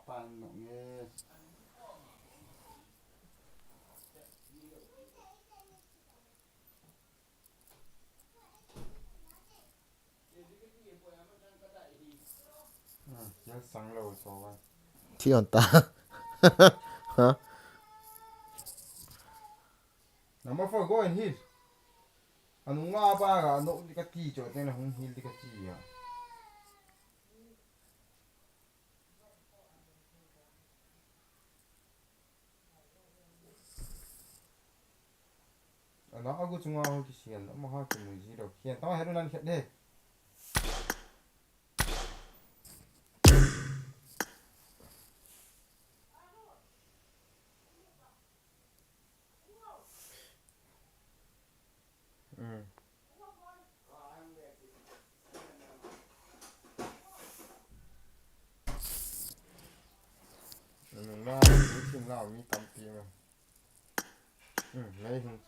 pan nó nghe nhớ sáng lâu cho vậy Chi hòn ta hả nó mà phải gọi anh hit anh ngã ba cả nó đi cái gì cho nên là không hit đi cái gì à nó 하고 중앙하기 시간 너무 하기 무지로 그냥 또 해로 난 해. 응. 나 무슨 나 위 담비면. 응, 내 힘.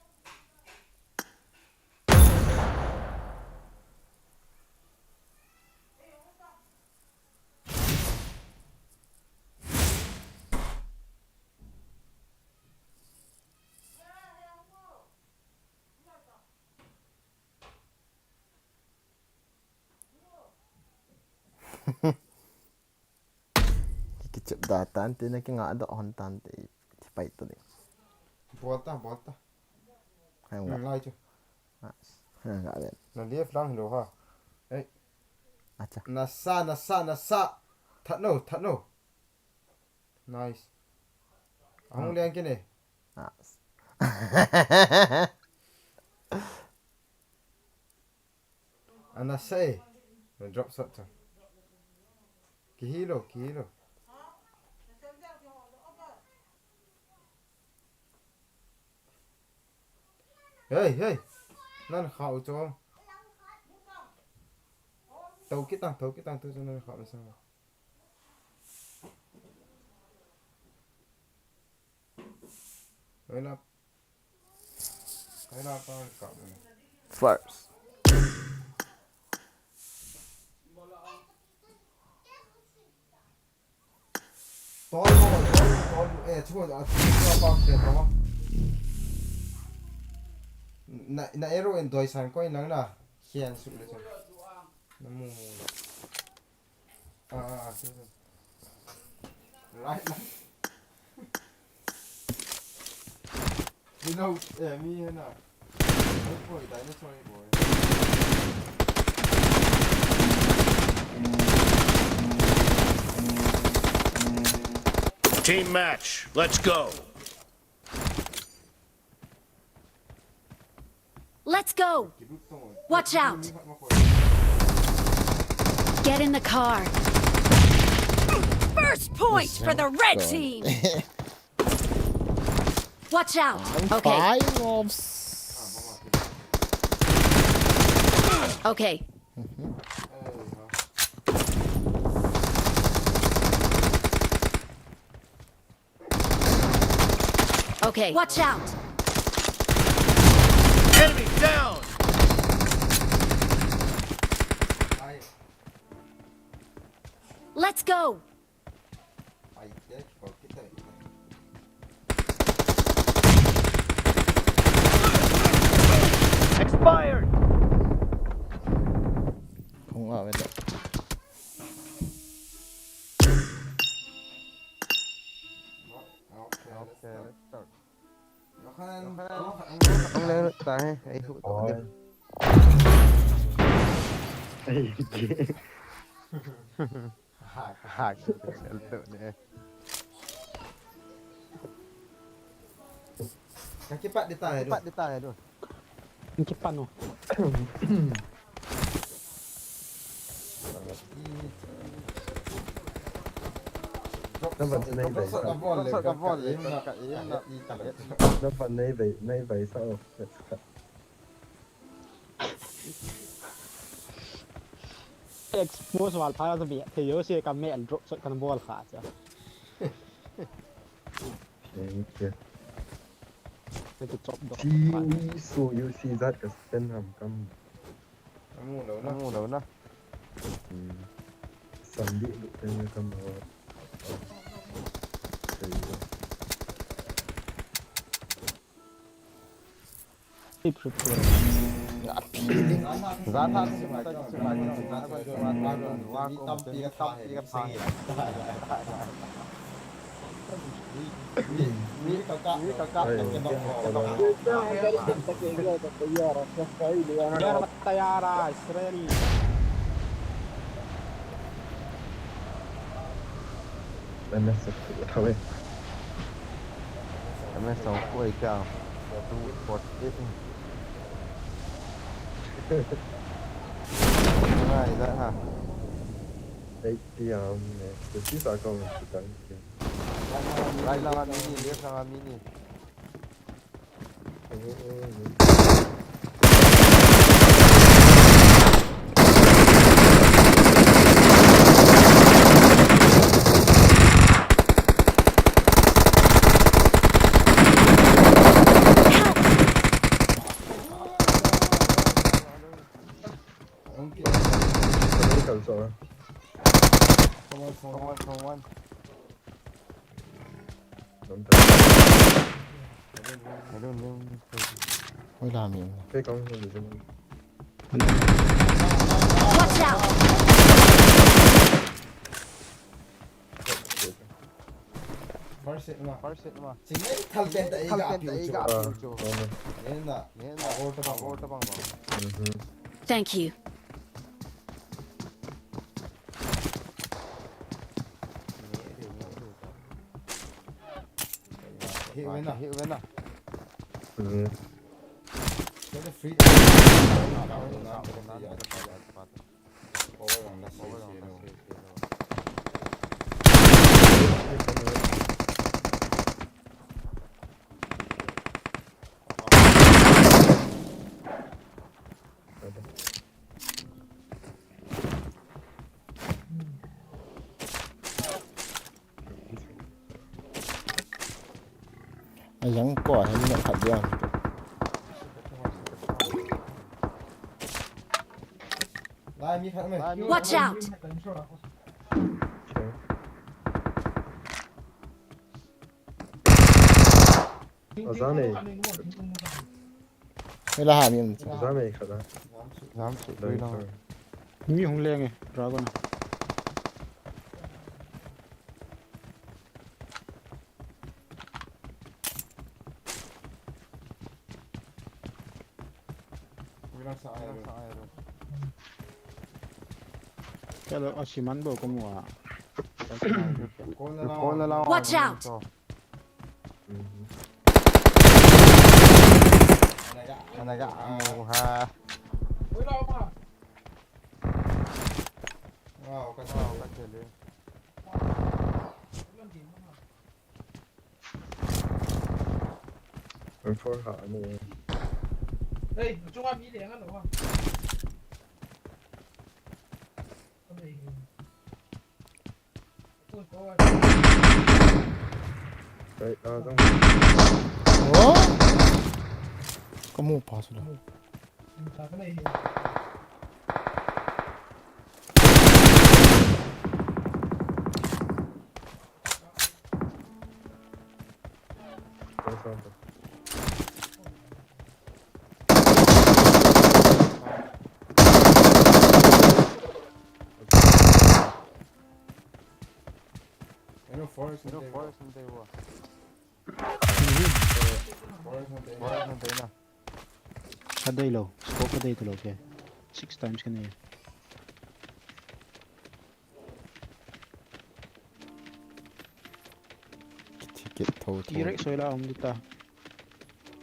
cái chụp đà tan tên này cái ngã đỏ hòn tan thì phải tụi này Bota. hay 응, không 라이죠. ngã lên 나 리에 프랑 로 하. 에이. 아차 나싸. 탓노. 나이스. 아무 리 안겠네. à Ana Seee. Drop shot thôi. Kilo. Hey. Nó khẩu cho. Tàu cái tăng tôi cho nó khẩu sao. Đấy là con cậu này. first To chúa bao tiền đó. Na ero en doi san coi nắng là hiền sụt lên rồi. Nó mù. Right. Đi đâu mi thế nào? Ôi đấy nó chơi rồi. Team match, let's go. Let's go. Watch out. Get in the car. First point for the red team. Watch out. Okay. Okay. Okay. Watch out. Enemy down. Let's go. Expired. không ở bên đó không lên ta hay hụt tổ đi hack tự này Yang cepat dia tahan cepat dia tahan tu cepat tu. nó vẫn nay vậy sao nó vẫn nay vậy sao Expose vào phá ra bị thì nhớ xe cầm mẹ drop sợi cầm ball khá chứ. Cái chụp đó. chi số yêu si rất cái tên hàm cầm nó ngu đâu nó sẵn bị được tên cầm đó Tayara, Israeli. Ben nasıl tabii. Kami sa ko ikaw. Port it. Ay, da ha. ATM ne? Sesi sakın tutar. Right lang ang mini, left lang ang mini. Cầm số. Come on. I don't know. Wala mi. Cái con gì vậy? Watch out! First hit mà. Parsit mo. Sige, talent ay Iga. Yan na. Orta bang. Thank you. Hit win na. Kaya free. Over lang na. Yang ko hindi na kadyan. Lai mi khát mày. Watch out! Ở giá này, Wala ha mi. giá này khá là. Dám sự Đây đâu. thôi. Mi hong leng dragon. Bilang sa ayaw. Pero asiman bo kumuha. Call na lang. Watch out! Anaga mo ha. Wow, kasi. Mình phối hợp này. Đây, trung âm ý điện đúng không? Đấy, đó giống. Oh? Kamu pa sila. Cái này Đó xong rồi. Ano forest Pero na forest ng tayo. Forest na tayo. Forest ng tayo na. Kaday low. Scope kaday to low. 6 times ka na yun. Tikit thâu thâu. T-Rex wala akong dito.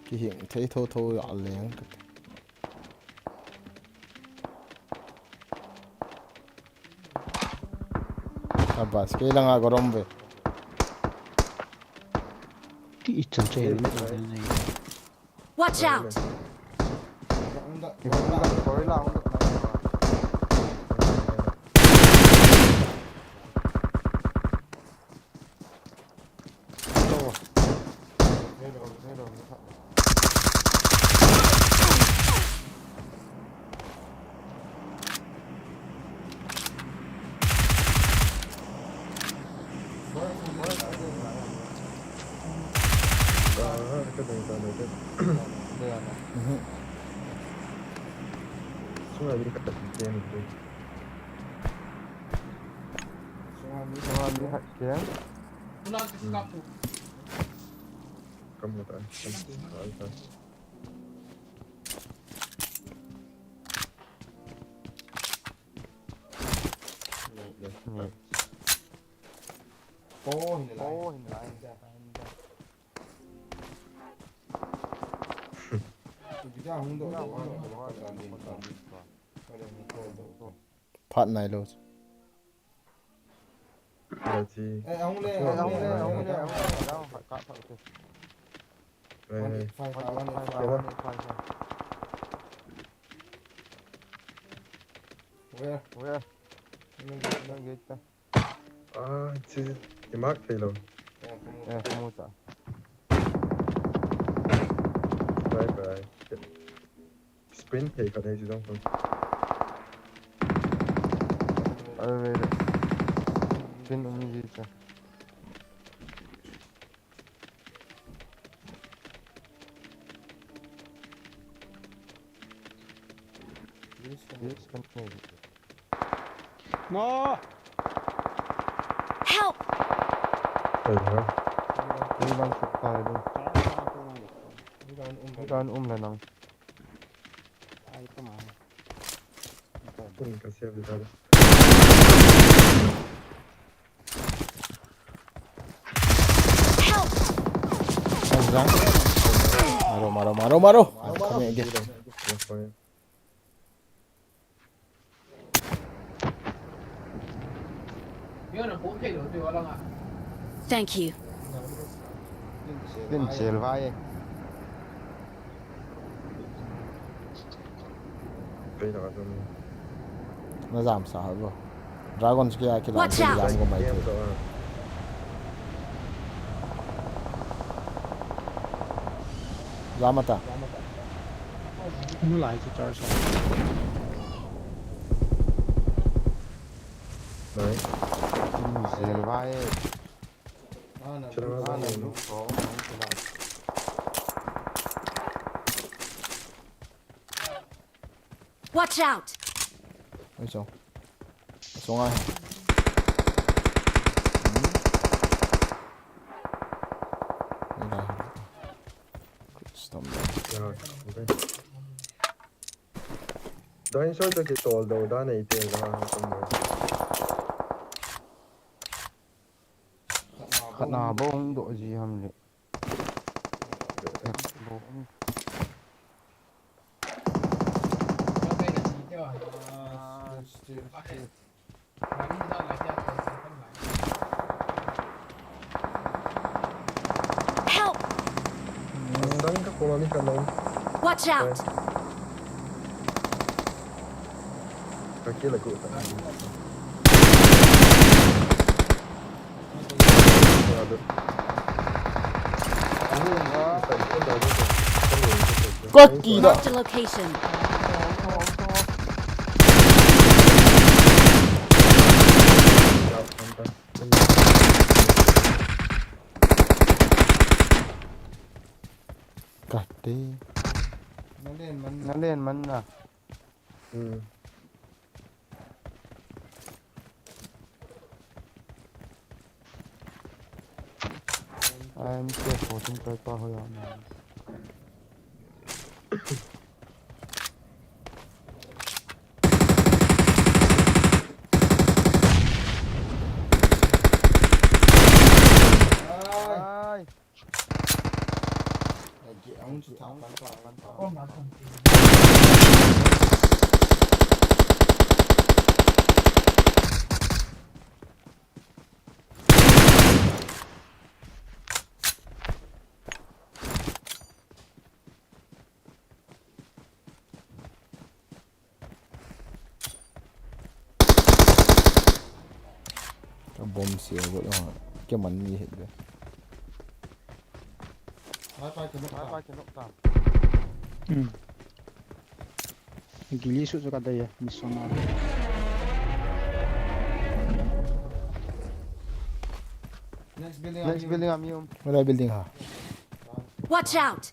Kihing thấy thâu thâu aleng. Abas kailangan nga gorombe. Di isang sa helmet natin na yun. Watch out! Sorry lang. Đó, cái đường này. Đây là Sungai ni kat game tu. Sungai ni kat kia. Pulang ke kapu. Kamu tak? Tak. Cô hình lại. Chúng ta không đội Part này luôn. Berarti. ông lên. Đâu phải cắt thôi. Eh, Phai Where? Đang ghét ta. ah, si Mark Taylor. Không sao. Bye. Sprint thì có thể gì đâu không? Về. Pin ông gì ta? Yes, kan. No! Help! hả? Đi bằng sụp tài luôn. Con là nòng. Ai có mà. Pun kasih aku dah. Help! Răng. Maro. Kami lagi. Nampak. Nhớ là bố thay đổi từ bao à? Thank you. Tin chèl vai. Bây giờ tôi Nó giảm sao rồi. Dragon kia làm Watch cái out. giảm của mày game thôi. rồi. Giảm ta. Nó lại cho charge. Đấy. Tin chèl vai. Cho nó ra Lúc có Watch out! Ôi trời. Xuống ai? Đây này. Stop that. Ja, okej. Då insåg jag att det då där nej till det här som Khát nào bố không độ gì hầm vậy? Bố không. Nó đây là gì chứ rồi? Mà đi ra lại ra rồi không lại. Help! Sen kan få man kan någon. Watch out! Kaki lah kot. Kaki đó. Marked a location. Cắt đi. Nó lên mình à. Em chưa có chúng tôi qua hồi nào. Ai. Ông chỉ thắng bắn tỏa. Con mà không thì Cái bom xìa vậy mà. Cái mình gì hết rồi. Phai cái nóc tạm. Gili susu kada ya, misona. Next building I'm you. Wala building ha. Watch out!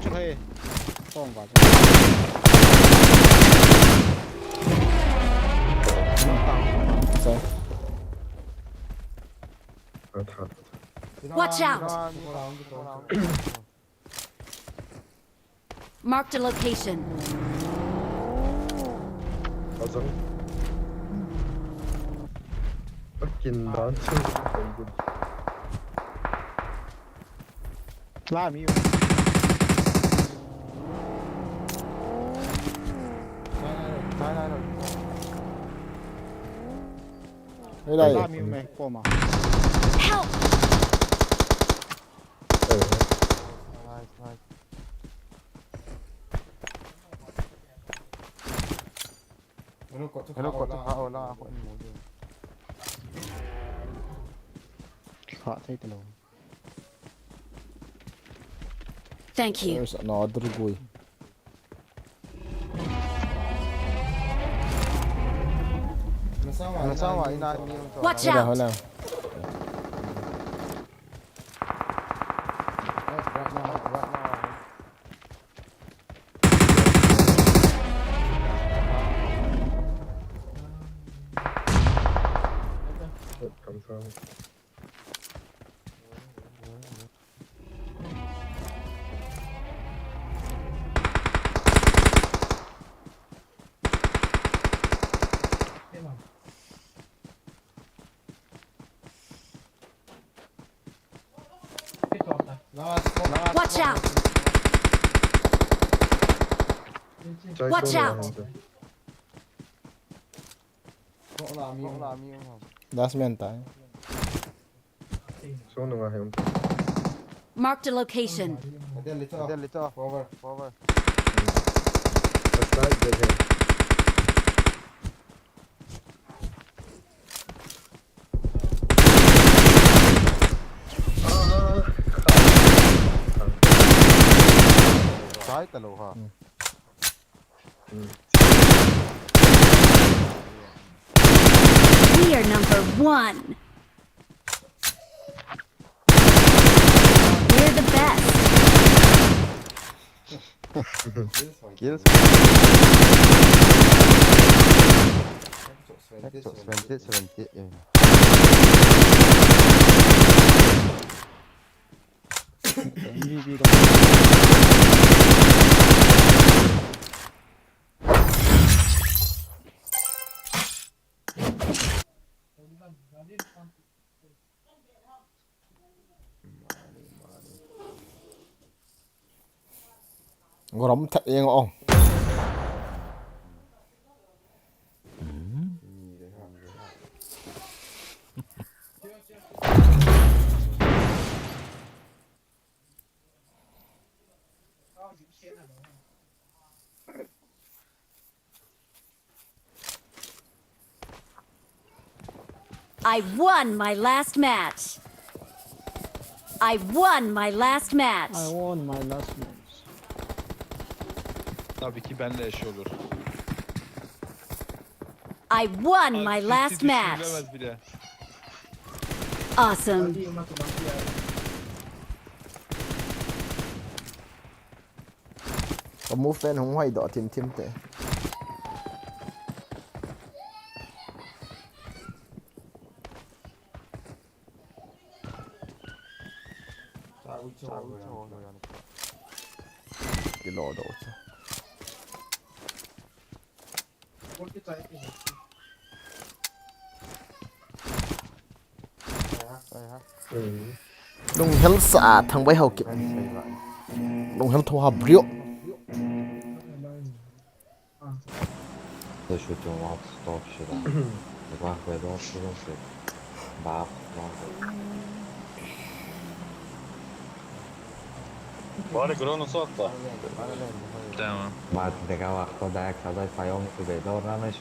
오른쪽 해. 뻥 맞아. Sao? 다. Watch out! Marked a location. 가정. 뺏긴 나한테 이거. 라미요. Đây đây. 라미요 mày 뻥 mà. Help! Nó có cho Nó có khao khao la ko en mo. Khọ thấy tao. Thank you. There's another boy. Nó sao mà ina ni cho. Watch Đây là hồi out! nào? Right now. 감사합니다. Watch out! Watch out. Không làm như không. Last man tayo. 쏘는 거 해요. Marked a location. Dito. Forward. Basta 이제 Trái tà lô hả? We are number one. We're the best. Kills. Seventy. MVP가 Ngồi thật yên không? I won my last match. I won my last match. I won my last match. Tabii ki benle eş olur. I won my Abi, last City match. düşünülemez bile. Awesome. Có move fan không hay đỏ thêm tệ. Cái lò đổ chứ. Đông hell xả thằng bay hậu kịp. Đông hell thua hợp rượu. Deixa eu ter um alto stop chegar. Agora vai dar um não sei. Bafo, Bari Gron'u sok da. Tamam. بعد نرجع خدك هذا في يوم في بيدور أنا مش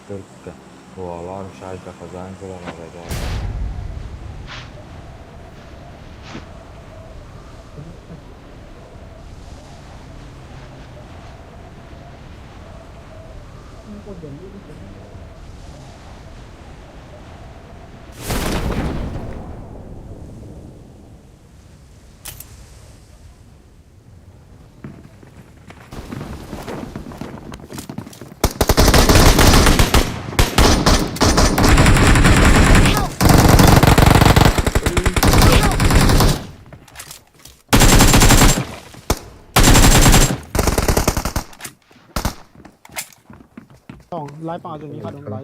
متذكر والله مش عايز أخزان كده ما بيدور ไล่ป่าตรงนี้ค่ะโดนไล่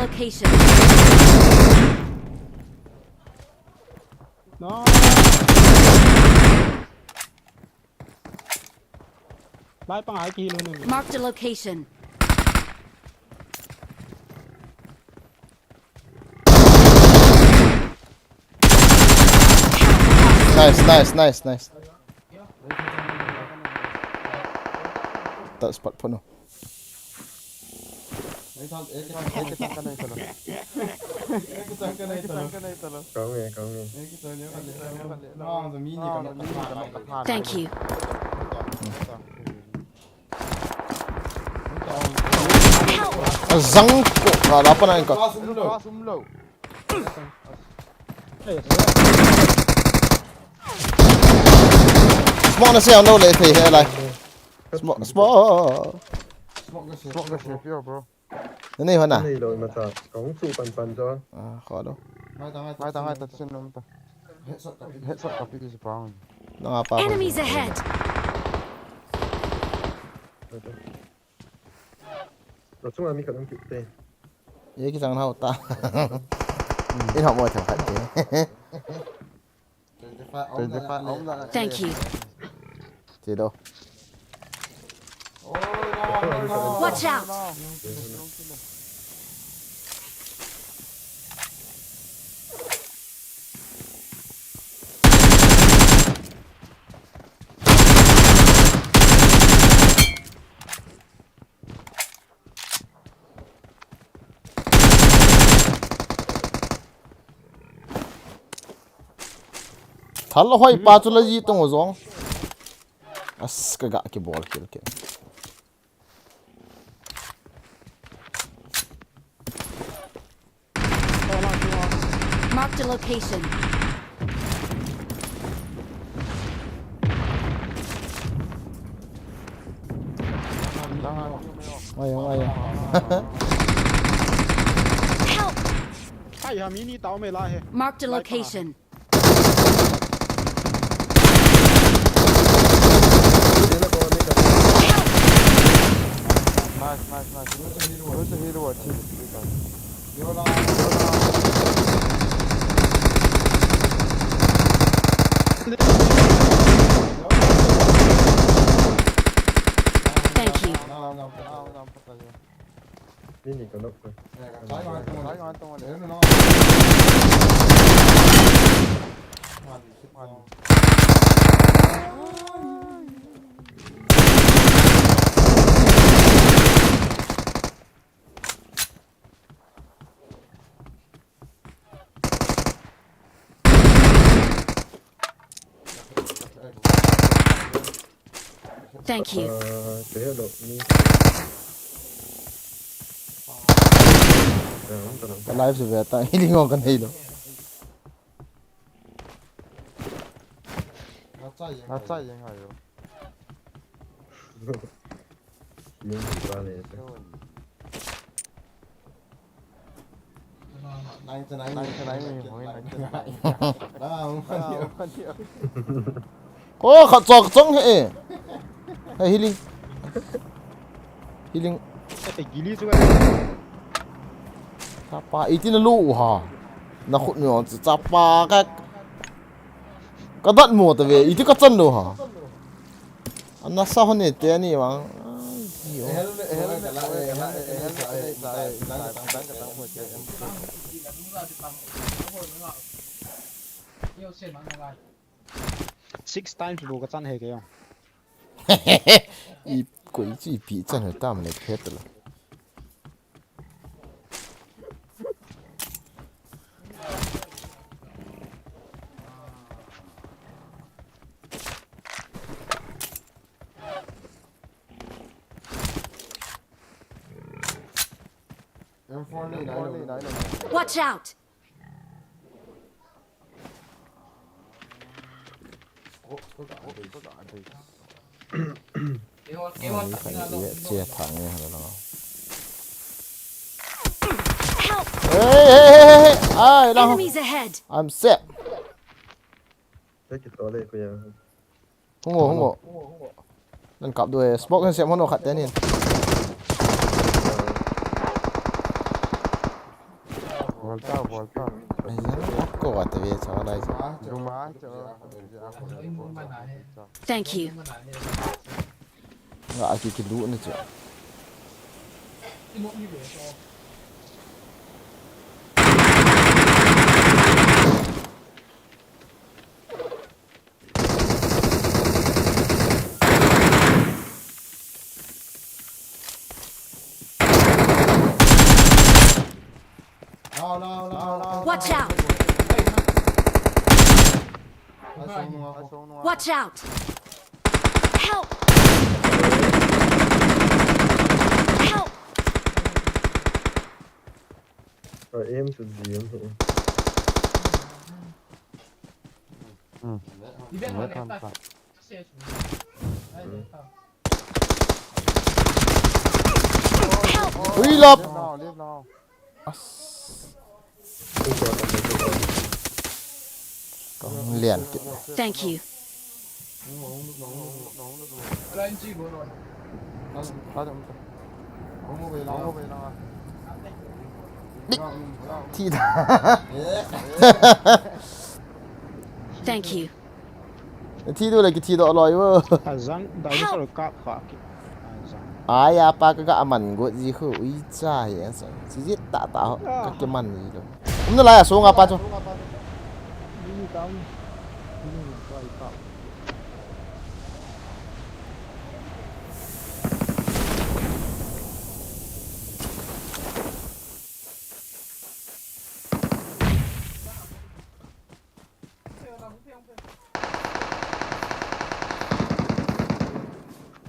Location. น้องไล่ป่าอีกทีเลยหนึ่ง Marked a location. Nice. Tak spot pun tu. Thank you. Zang kok apa nak kau? Smoke nasi yang đâu lại thì hay là smoke. Smoke cái shape here, bro. Cái này hơn à? นี่โดนมาจากของสู้ปันจ้ะ Khó đâu. Hai ta xin luôn ta. Headshot copy is brown. Nó apa? Enemies ahead. เราช่วงมีกับน้ำกิบเต้ Vậy cái thằng nào ta? Ít học mọi thằng phải thế. Thank you. Gì đâu? Watch out. Thal hoi pa chu la ji tong zong. As ka ga ki ball kill ke. Marked a location. Ai. Help. ไอ้ยามีนี่เตาไม่ไล่ Marked a location. Nice. Where's the hero at team? Thank you. นี่นี่กับนกเลย Thank you. เดี๋ยวดอกนี้ Cái live sẽ về tại đi ngon cái này đâu. Nó chạyยังไงอยู่ ยิงถูกปลาเลย ไหนมีหอยไหน Ô khát giọt trống hệ. Hey healing. ไอ้กิลี่สุด Apa itin lu ha. Na khut nyo chapa ka dat mo ta ve iti ka chan do ha. Anna sa hone te ani wang. six times ดูกระจันเฮกยัง I quỷ chỉ bị chân hơi tam này hết rồi. Watch out. Chia thẳng này rồi nó. Help. Hey, ai đâu? Enemies ahead. I'm set. ได้กี่ตัวเลยกูยัง Không ngộ. Lần cặp đuôi smoke hay xem món đồ khát thế này. Volta, volta. Có gọi tới về cho đây. Đúng má chờ. Thank you. Ngã cái lũ nữa chứ. No. Watch out! Watch out! Help! Help! Rồi em sự gì em hiện. Đi bên ngoài đẹp ta. Xe xuống. Đây, đẹp ta. Reload. Live now. Liền. Thank you. Lên chi bộ rồi. Đó được. Không về nào. Thi thả. Thank you. Thi tôi là cái thi đó lòi vơ. Azan, dinosaur kaki. Ai apa kagak aman gue sih khu ica ya sih tak tahu kekeman gitu. Ini lah so ngapa tuh? Ini tahu. Ini tahu.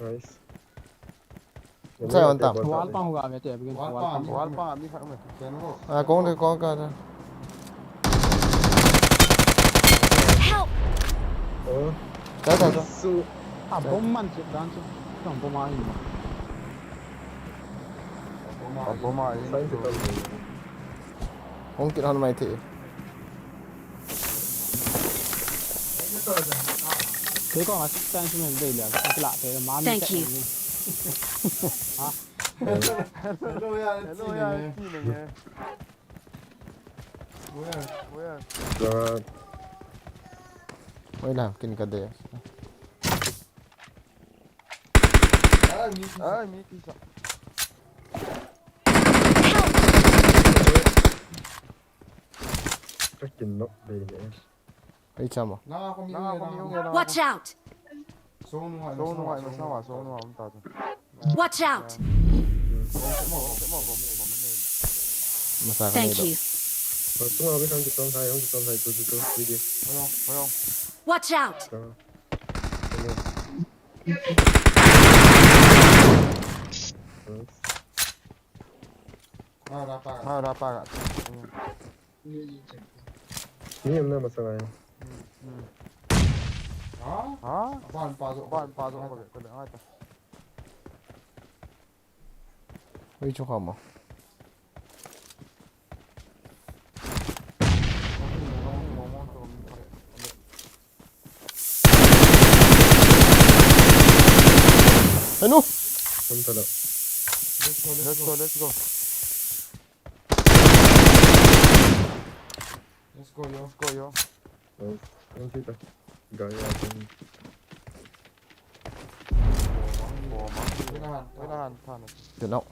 Nice. Saya mantap. Wall pa hoga मैं ते begin Wall pa mi khang me. À có cái đó. Help! Cái này đó. Su. bom man chết dan chứ. Không bom ai mà. Bom ai. Sai sự tâm. Không kịp hơn mày thì. Thế còn là stand cho mình đây là cái lạ thế mà. Thank you. Hello ya. Rồi. Mới làm kinh cái đấy. Mi kisa. Freaking knock baby. Ấy chăm à? No, không yêu nghe đâu. Watch out! Số ngoài mà sao không ta. Watch out! Mà sao cái Thank này đâu? you. Tung vào cái không chụp tông thai từ video. Phải không? Watch out! Ra pa gạt. Ni em nào mà sao này? Hả? Bạn pa rồi có được ai ta. Ôi chú không à? Hey nu. Không thật đâu. Let's go. Let's go yo. Không chết đâu. Gái ra con. Cái là hàn thản. Tuyệt động.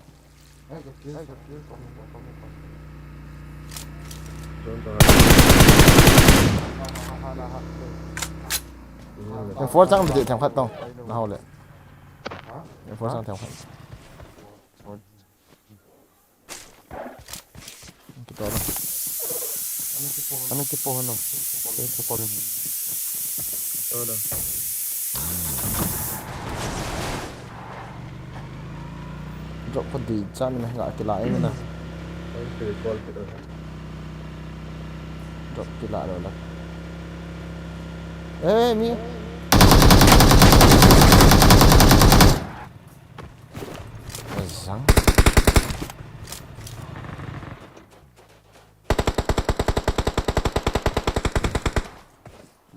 Thằng phố chẳng bị thằng phát tông. Nó hậu lệ. Thằng phố sang thằng phát. Cái đó là. Ano cái pohon no? Cái pohon. Đó đâu. Drop phần thì chăn này lại cái lại nữa nè. Không thể call cái đó. Drop cái lại rồi đó. Ê mi. Răng.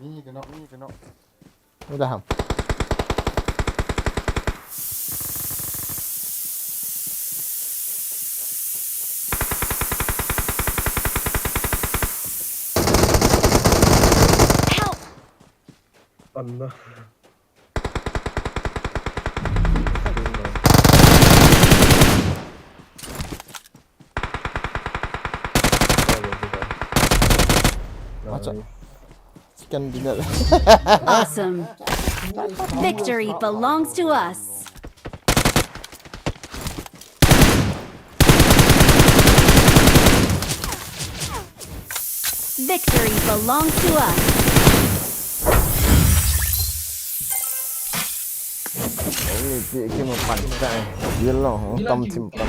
Mi cái nó. Udah ham. Anna. Chicken dinner. Awesome. Victory belongs to us. Victory belongs to us. Ini dia ke mempantai. Dia lah, tam simpan.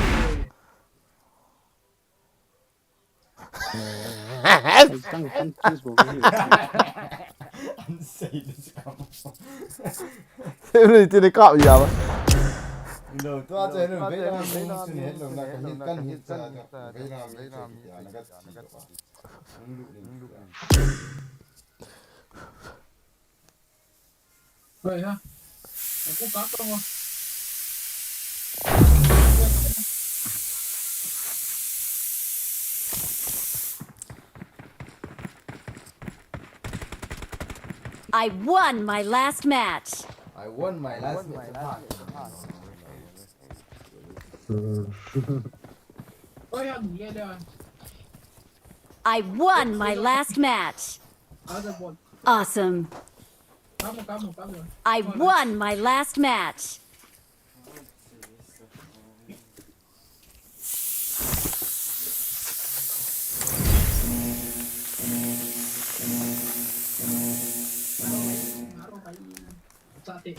Ini tidak kau ya? Đâu toa chơi nó vẽ ra mình xin hết rồi là cái hiện căn hiện ra vẽ ra mình chơi nó cái chỉ đó Vậy ha. Cũng có không? I won my last match. I won my last match. Ôi anh nghe đây. I won my last match. Awesome. Cảm ơn. I won my last match. Sate.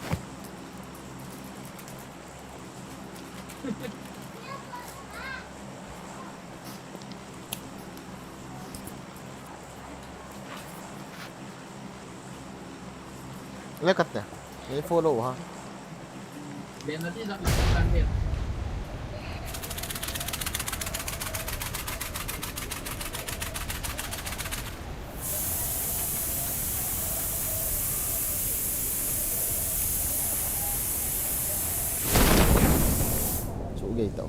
Lekat ya? Ini follow ha. Bên nó đi ra làm việc. Chỗ ghê tao.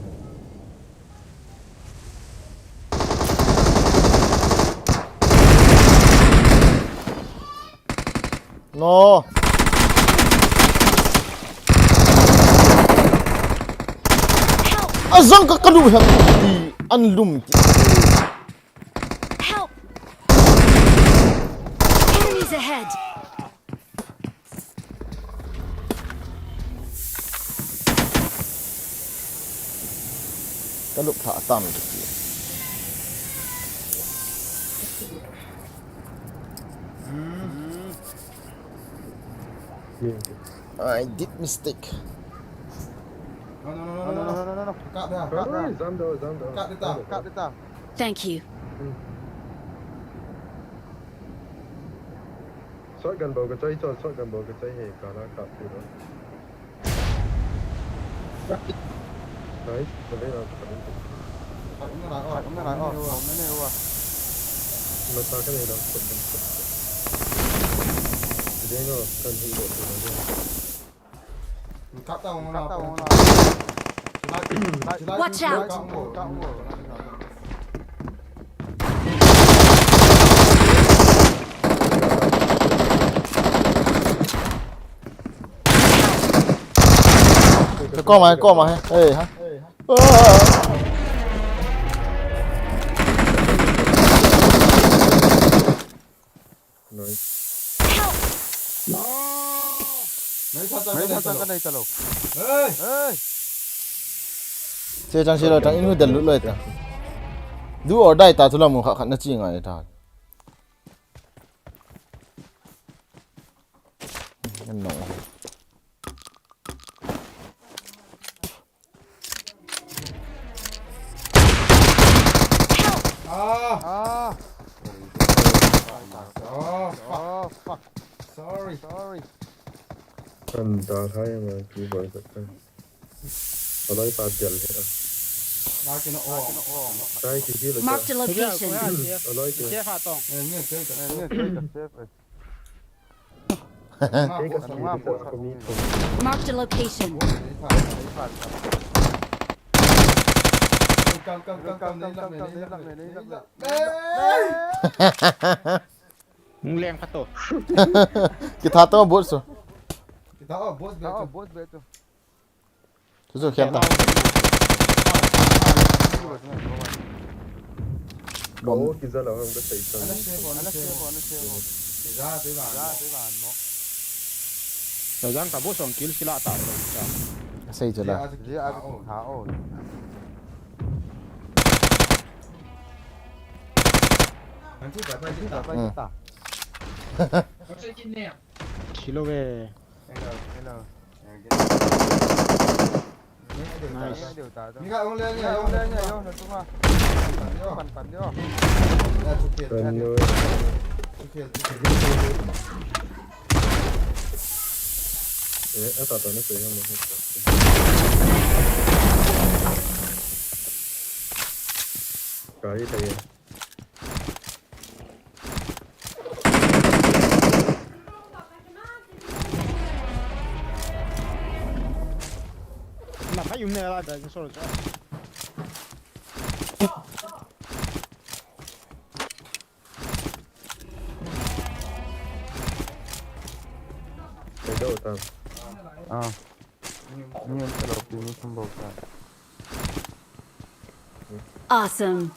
No. Azang ka kaluhan di anlum. Help! Enemies ahead! Kaluk tak tam. I did mistake. No. Cut down. Cut it down. Thank you. Shotgun bầu cái chơi cho shotgun bầu cái chơi hè cả nó cặp thì đó. Đấy, tôi thấy là Cũng lại nó nêu à. Mà sao cái này đâu? Thì nó cần hình độ của nó. Cắt tao nó. Watch out! Có mà. Ê hả? Nói. Mấy thằng cái này chalo. Ê. Chơi trang chơi trang inu del lu loi ta. Du or die ta thula mu kha na chi ngai ta. No. Oh fuck. Sorry. Anh ta thấy mà chỉ bởi thật thôi. Ở đây ta chần hết. Đây thì kia là Marked a location. ở đây kìa. Nghe chơi Cái cái gì đó có mi thôi. Marked a location. Cầm มึงเลี้ยงพัตโต Kita tahu bot so. Kita bos bos betul. Susu kita. Ồ, thì ra là không có xảy ra. Ana sevo. Kita tu kan. Dah jangan kabut song kill sila tak. Saya je lah. Dia ada KO. Nanti dapat kita. Dapat kita. What's it in there? Kilo ke. Hello. Nice. Ni kat orang lain ni. Yo, satu mah. Pan dia. Cukil. Rồi, Cukil. ở tao nó cười không được. Cái thì Nah, phải dùng này là để cho rồi. cái đâu tao. Ini yang terlalu ini sembuhkan. Awesome.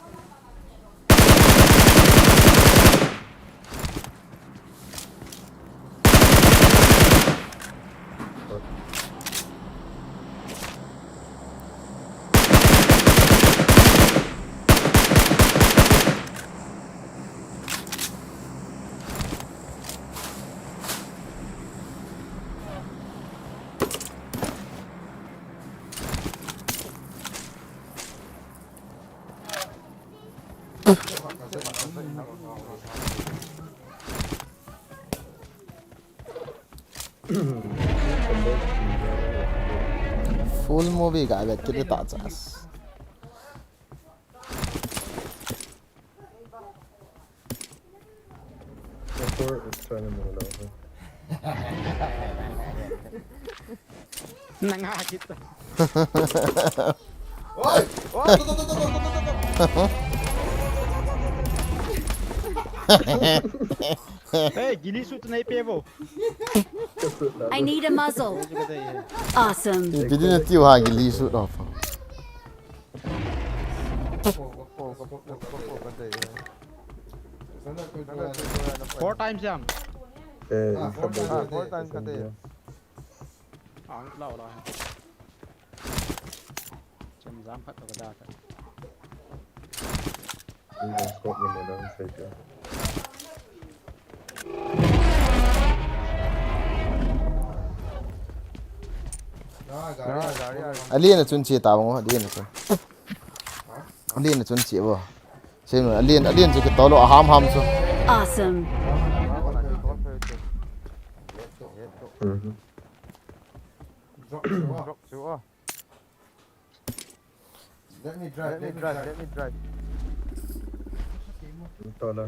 Full movie ka agad kita tak jas. Before it's trying to move over. Nangah kita. Oi! Hey, gili su tu naik pevo. I need a muzzle. Awesome. Jadi nanti wah gili shoot off. Four times jam. Four times kata ya. Lau lah. Jam jam phát vào cái đà. Đi vào scope mình để đang xây chưa. Alien là chun chia tao không? Alien là chun. Alien là chun chia vô. Xem rồi alien chỉ cái tao lo ham so. Awesome. Drop semua. Let me drive. To là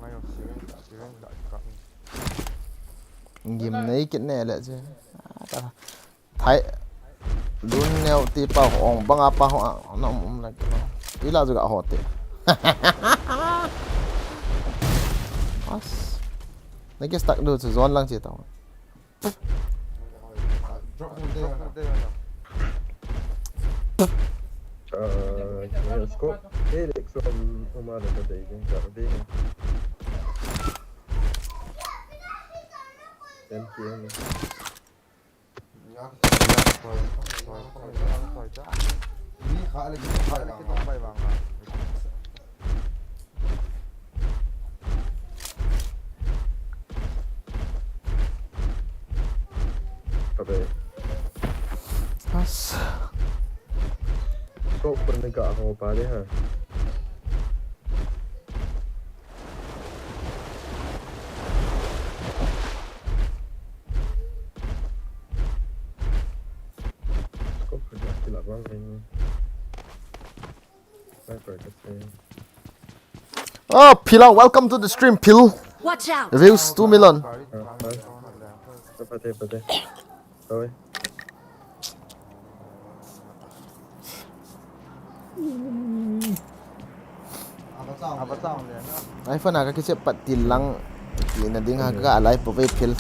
Mayo, siren tak cakap. Game này cái này là chứ. Thái luôn neo ti pa hong bang apa hong nó lagi. Ila juga hot. As. Lagi stuck dulu tu zone lang je tau. Drop there. scope. Erik som hade på dig. Den killen. Ini hak lagi kita Baik bang. Tapi As. scope penegak apa apa dia ha. Scope penegak tidak bang ini. Sniper kasi. Oh, Pilau, welcome to the stream, Pil. Watch out. Views 2 million. Patay. Thôi. apa sound dia Ai fa na ka kise patil lang ina ding ha ka alai po pe phil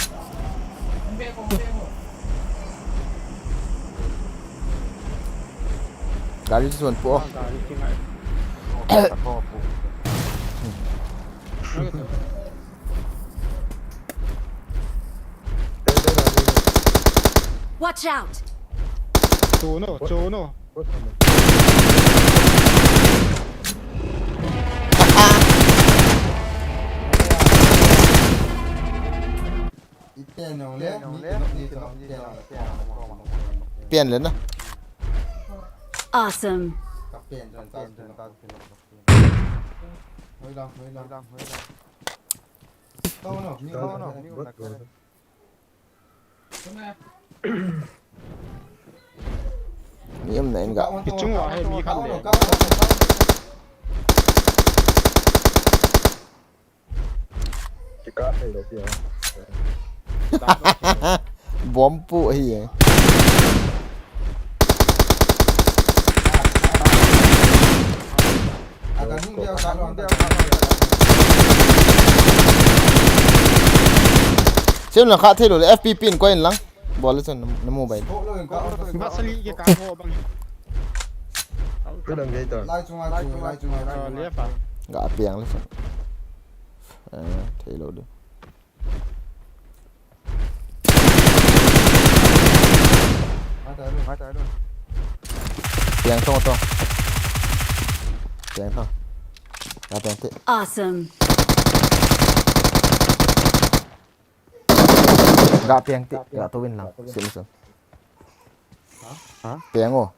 gari suan po Watch out! Chono. Pian lên đó. Awesome. Em này enggak. Chung wa hai mi khan le. Kita hay đầu tiên. Bom pu hi. Xem là khá thay đổi FP pin quay lắm. Bỏ lên trên nó mobile. Vasali ke ka ho bang. Cứ đừng gây tờ. Le fa. Gak piang lên trên. Thay đổi được. Piang to. Piang to. Gak piang tị. Awesome. Gak piang tị, gak tuwin lang. Sino. Piang oh.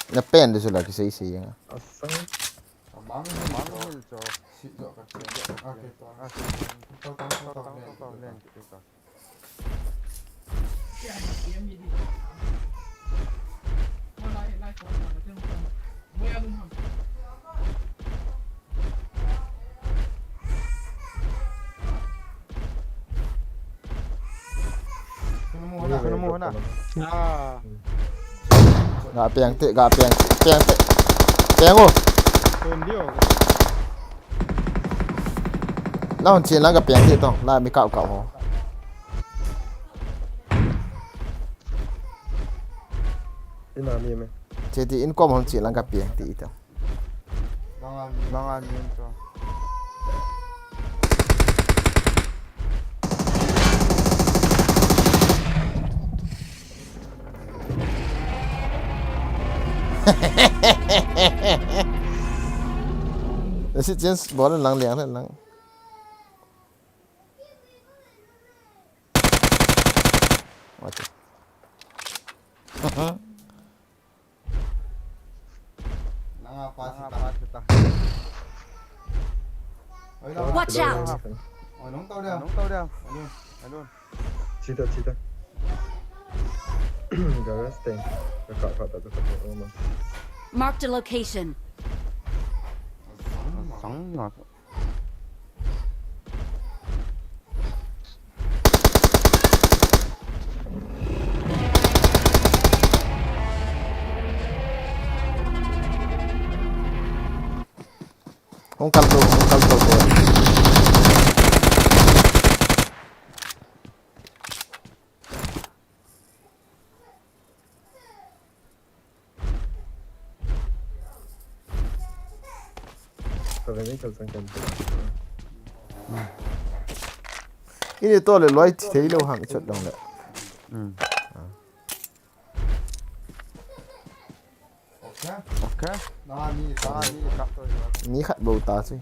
Napen din sila kasi isi nga. Asang. Ah. Gak piang tị. Piang oh. Kon dio. Nó còn chiến lắm gặp piang tị to, lại mới cạo ho. Cái nào mi mày? Chế thì in com hon chiến lắm gặp piang tị to. Bangan to. Nó sẽ chiến bỏ lên lăng lẹng lên lăng. Watch out! Nóng tao đeo. Luôn. Chita. Gara stay. Kakak rumah. Marked a location. Sống ngọt. Không cầm đồ. Kami kalsan kan. Ini to le loi thấy đâu hàng chốt đồng lại. Ok. Ní khát bầu ta chứ.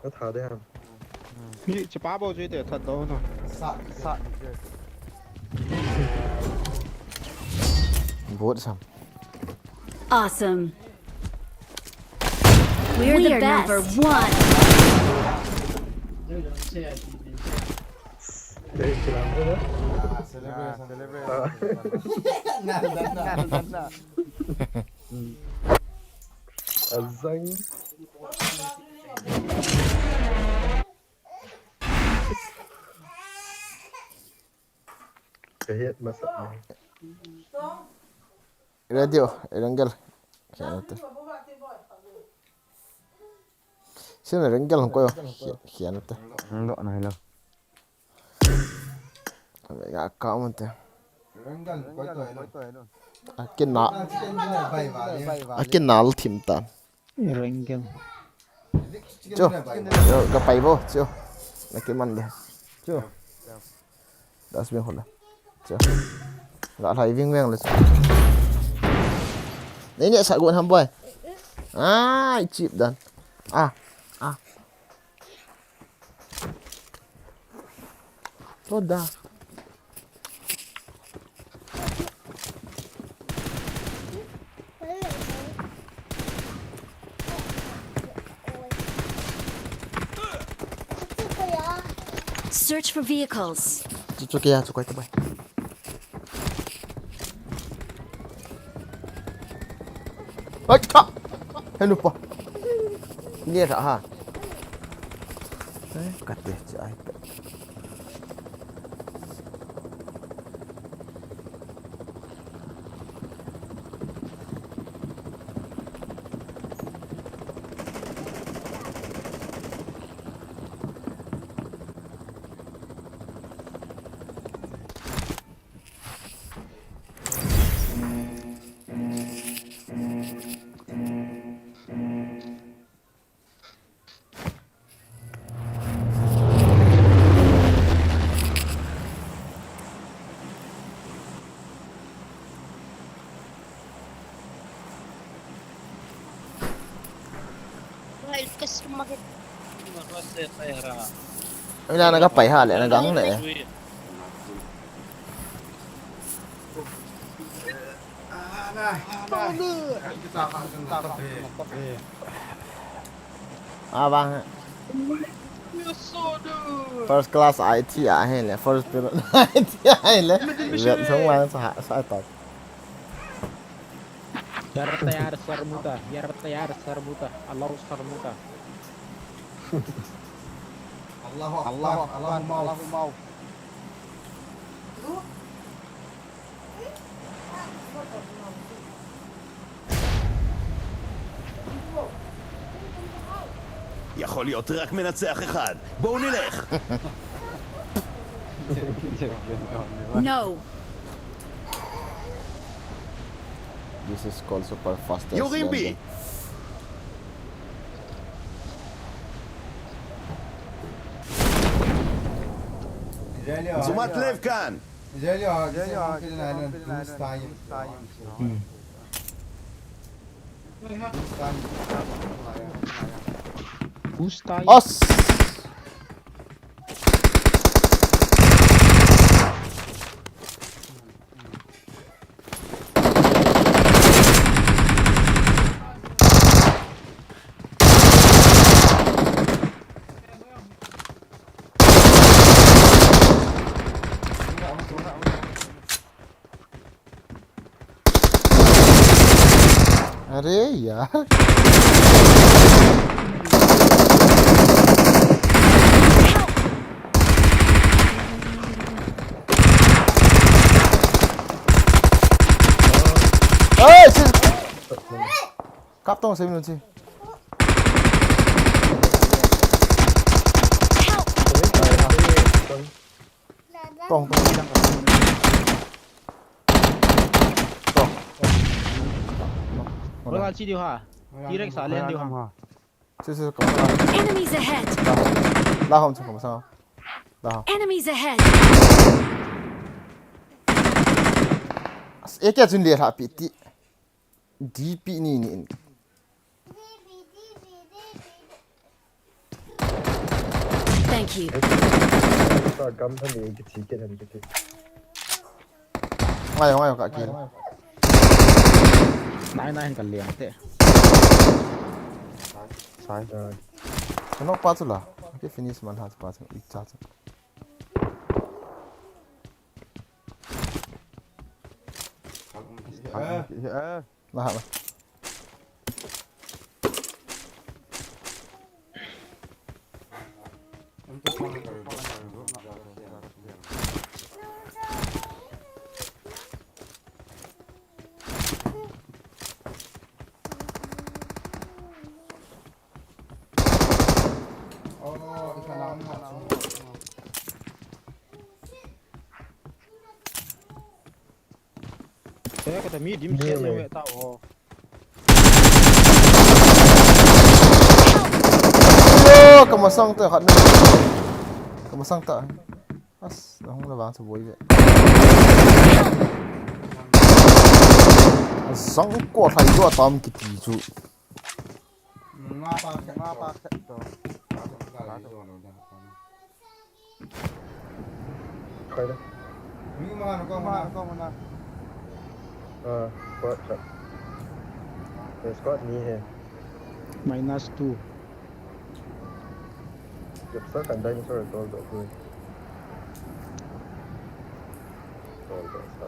Nó thả đấy hả? Mi chapa bo jui de thật đâu nó. Sạ. Vote some. Awesome. We're the best. Number one. Đây chỉ làm thôi đó. Celebrate. Azang. Kahit masak na. Radio, Erangel. Khianate. Sino Erangel không koyo? Khianate. Ndo này là. Ga account. Renggan koi toi no. Akin nal thim tan. Rengel. Cho. Yo ga pai bo, cho. Naki man de. Cho. Das bien hola. Cho. Ga thai ving veng le. Đấy nhẹ sợ cuộn hầm bơi. À, chịp đần. À. Tốt đa. Search for vehicles. Cho kia, cho quay tới bay. Ôi, hết nụp vào. Nghe rõ hả? Đấy, cắt đi, chạy. Ôi na nó gấp 7 lại nó gắn lại. À vâng. First class IT à hay là first pilot IT hay là việc sống mang sai tật. Yartayar sarmuta, yartayar sarmuta, Allah sarmuta. Allahu mau. יכול להיות רק מנצח אחד. בואו נלך. No. This is called super fast. יורים בי. תשומת לב כאן. Who's dying? Os. अरे यार 깝동 세미는지 똥 Rồi chi điều hả? Direct xả lên điều hả? Enemies ahead. 나 홈 잠깐만 상황 나 Enemies ahead. एक क्या चुन लिया था पीती DP नहीं Thank you. Sao cắm thân thì cái chỉ cái thằng cái. ngay cả kia Nine cần liền thế. Sai. nó 빠질라 cái finish만 하지 빠져 있자죠 Lahap mah. Oh, ikan lama. Saya kata medium set yang wek tahu. Yo, kemasang tu kat ni. Kemasang tak. As, dah mula bang sebuah je. Sang kuat hai dua tam kiti ju. Ngapa tu? Khai đó. Ini mana kau mana? mana? Squad shot. The squad ni hai. -2. Jab sa kan dinosaur tol do tu. Tol do sa.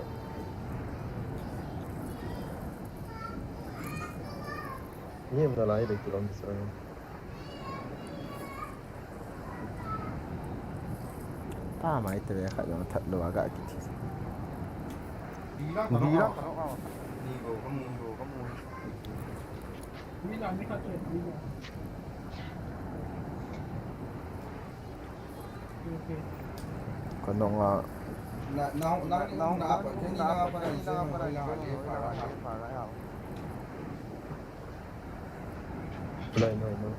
Ni em dah lai de kilometer sa. Ta mai tu kat dalam tak lu agak kiti. Bilang Bilang kalau kalau kau. ni kamu. Bilang ni kat bilang. Okay. Konong ah Nak apa? Jadi nak apa lagi? Saya mau bilang dia parah. Lai no no.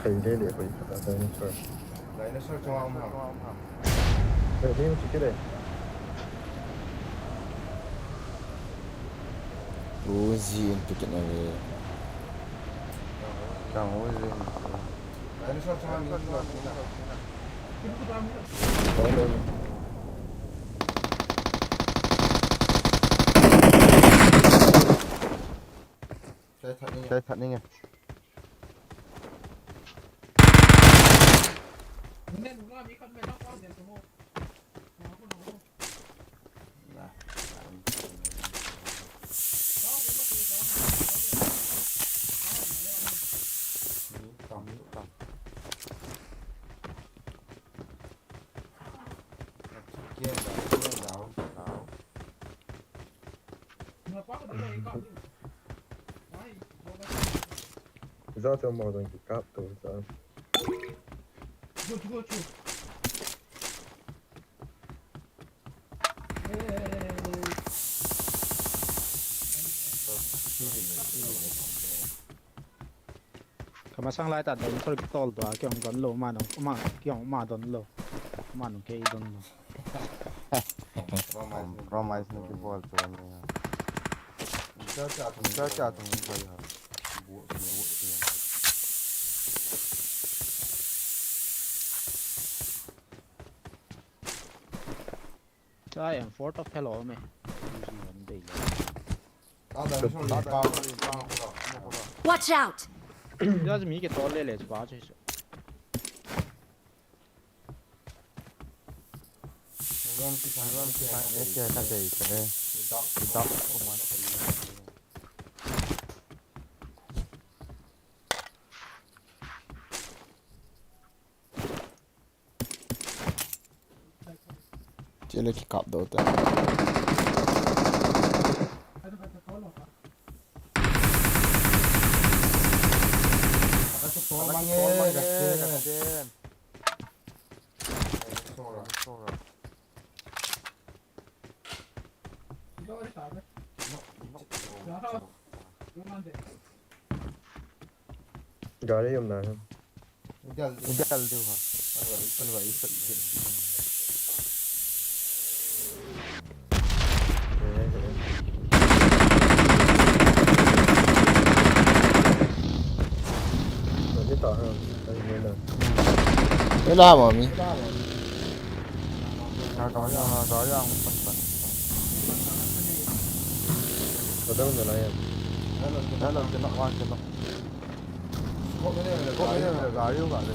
Khai le le koi kata dinosaur. Dinosaur cuma om. Ni mesti kira. Uzi untuk kita ni. Kang Uzi. Dinosaur cuma ni. Tol. Saya Saya tak ni. Nên đúng là mỹ con về nó có tiền số 1. Nó có nó. Đó, cũng có tiền đó. Tổng. Kia đảo. Mà quá cái này con. Đấy, Za cho màu dần cái cáp tu sa. Chu. Kemasang lai tak dinosaur tol tu, kiong don lo mana, kiong ma don lo, mana kei don lo. Ramai sini ki bol tu ni. Caca tu ni kau ya. Saya yang fort of hello me. Watch out! Dia是米给多累累是吧？这是。Ni kira kata itu ni. Tidak. Chile ki kap do ta. Kasihan. Gari em nào. Jal tu ha. Ni tak ha. Dari mana? Ni lah mami. Kau yang penting. Ada mana lain? Dalam kena wan kena. Kok gayo gak ada.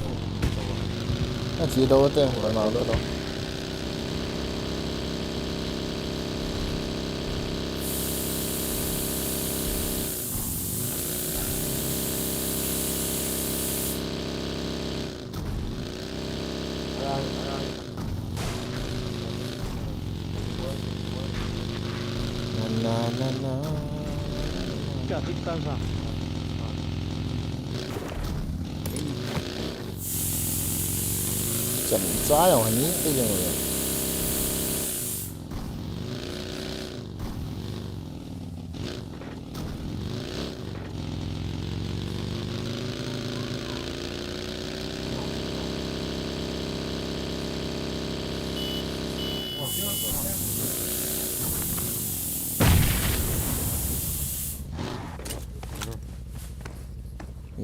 Nó chỉ đâu tên của nó đâu đâu. Na. Kita sah. Chậm trái rồi nhỉ cái gì rồi.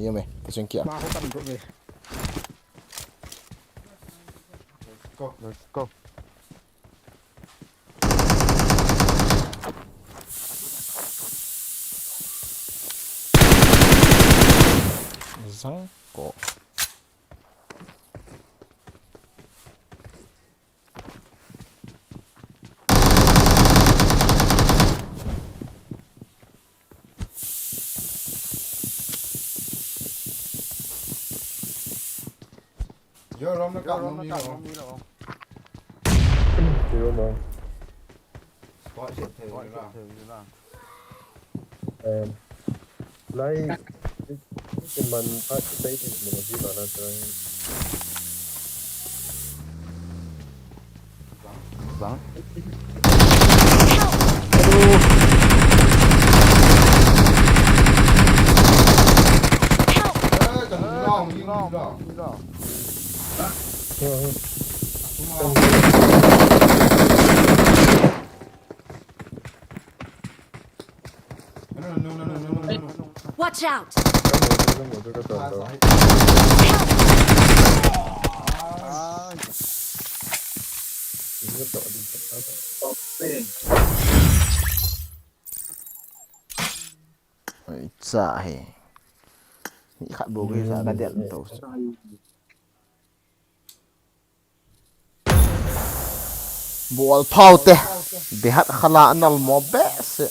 Iya meh, pasang kia. Mau aku kan untuk me. Let's go. Răng cổ. Vô rong nó cắm nó Không đi đâu. Chưa mà. Gọi chuyện thế Gọi ra. chuyện thế nào. Lấy cái mình phát cái thì mình chỉ bảo là trời. Vâng. Đi lo. No. Watch out! Cái một cái tầm đó. Cái tội đi Ôi trời. Nghĩ khát bố cái ra đã điện tổ. Bol paute. Bihat khala anal mo bes.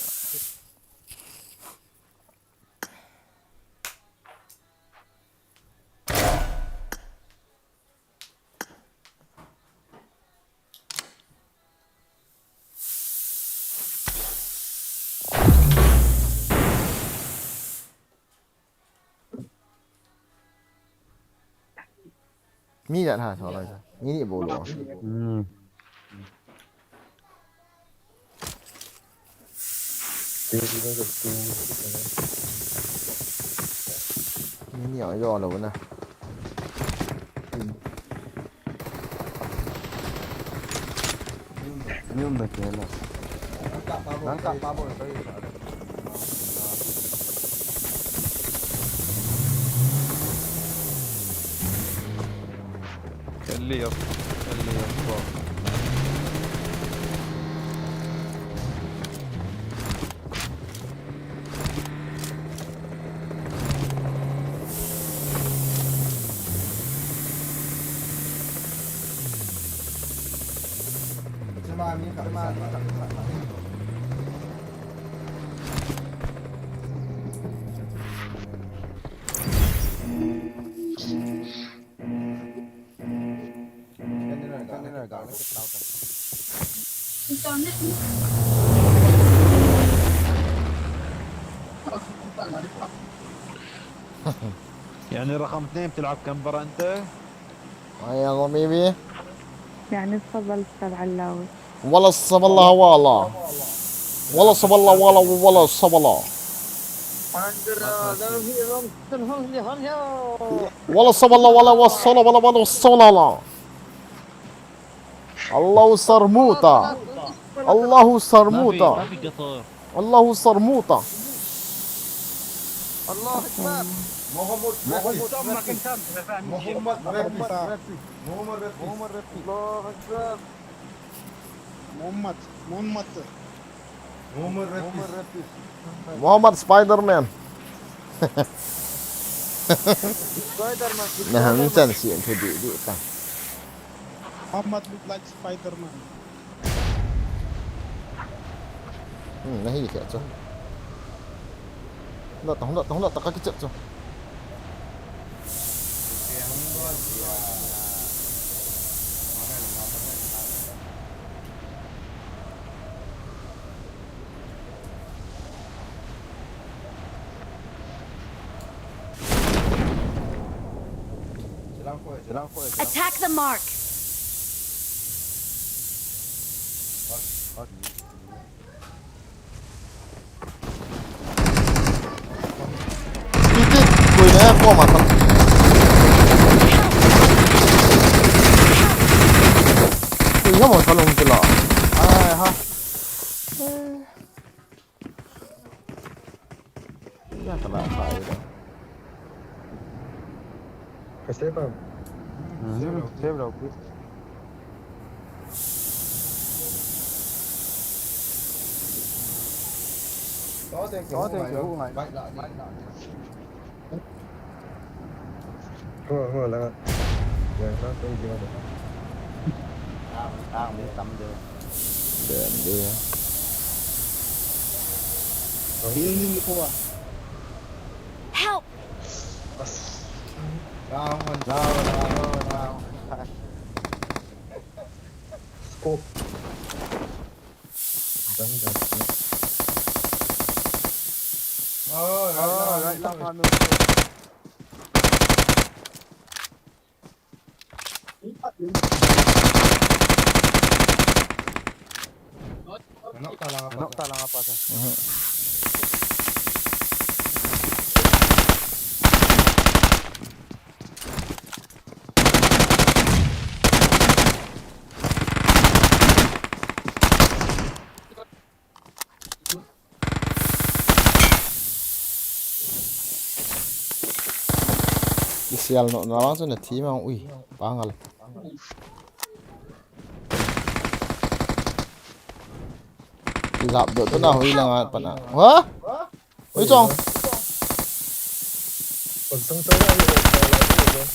Mi nhận hả sao lại sao? Mi đi bồ luôn. Mi nhỏ giò luôn nè. Nhưng mà thế là. Nắng cặp ba bộ tới. اللي يصبر. يعني رقم 2 بتلعب كمبرة انت؟ يلا بيبي. يعني تفضل استاذ علاوي. ولا الصب الله والله. ولا الصب الله ولا الصب الله. ولا الصب الله ولا والصلاة ولا الصلاة. الله صرموطة. الله صرموطة. الله صرموطة. الله أكبر. محمد رفي. الله أكبر. محمد سبايدر مان. Nah, macam sih yang tadi di kan. Muhammad look like Spider-Man. Nah ini kayak tu. Tak tak kecil tu. Attack the mark. Titik, kau ini aku makan. Kau ini mau tolong tu lah. Ha. Ya kalah saya dah. Kasih apa? Save dah okey. Có thêm kiểu này vậy lại Hoa là ya nó cũng chưa được. Biết tâm chưa. Dan dia. Ini ko. Help! Nào mình Nào. Scope. Đánh ra. lại Lắc hoa luôn. Nok ta lang apa tu? Sial no langsung na team ang ui pangal. Gặp được chỗ nào huy là bạn ạ. Hả? Ôi chong. Còn sông tới đây rồi.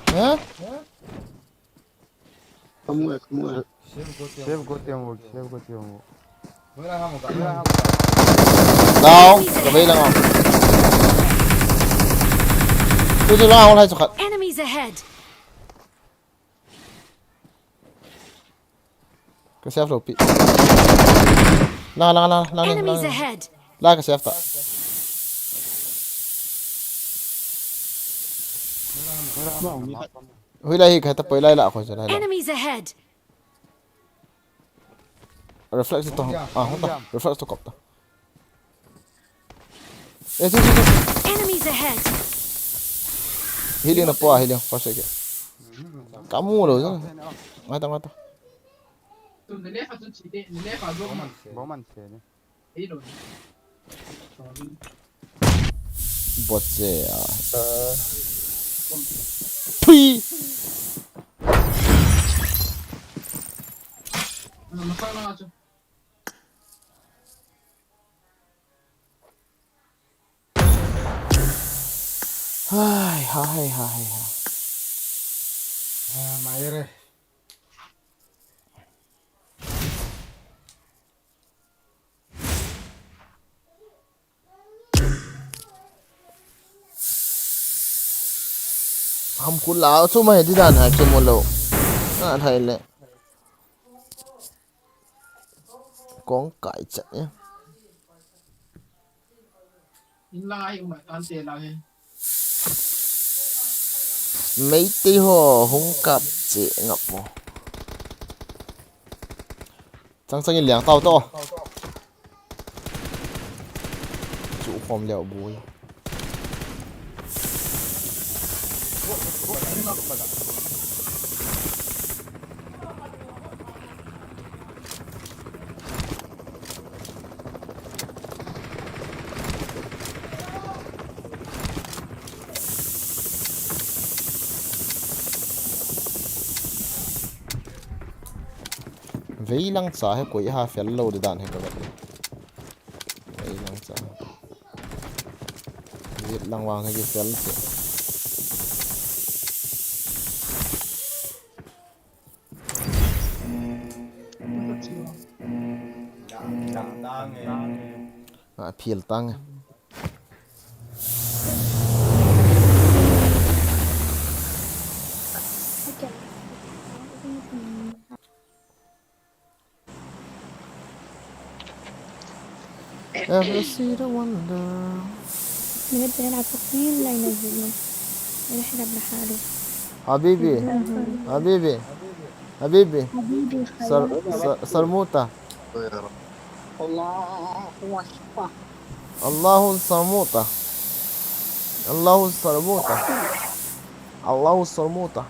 Hả? Kamu. Save go tiang. mới là một cái Đâu? Cái đây là ngon. Tôi chỉ lo không hay sọc. Enemies ahead. Cái xếp rồi bị. La. Enemies ahead. La cái xếp ta. Huy lại cái tập lại lại khỏi rồi lại. Enemies ahead. Reflex itu. Không ta. Reflex itu kop ta. Chứ. Enemies ahead. Healing na po healing. Pas lagi. Kamu loh. Ngata. Tu nilai satu citi, nilai satu man. Boman sih. Ini loh. Bot je ya. Pui. Masalah aja. Hai. mày đây हमको लाओ तो मैं दिदान है कि मोलो ना थाइले con cải chạy nhé Lai mà ăn tiền là gì? mấy tí hồ không cặp chị ngập mà chẳng sang những tàu to chủ phòng liệu bùi vei lang cha he koi ha fel lo de dan he ka vei lang cha lang wang cái fel chứ phiền tăng ever see the wonder بجد هيلعب تقييم لا ينزلنا يروح يلعب لحاله. حبيبي حبيبي حبيبي حبيبي صرموطة الله أكبر. الله الصرموطة الله الصرموطة الله الصرموطة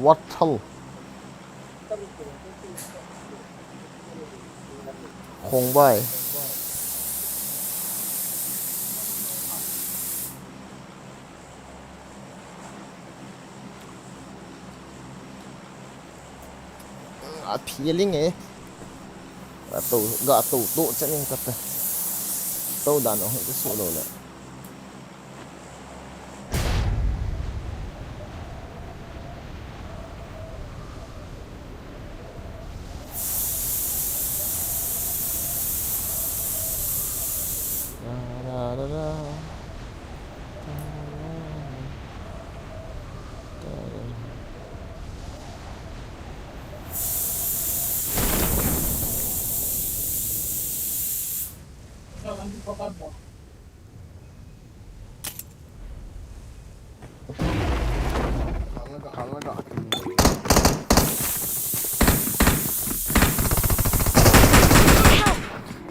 وطل khùng bơi feeling eh gak tụ chắc nên kata tàu đàn nó hơi cái solo lại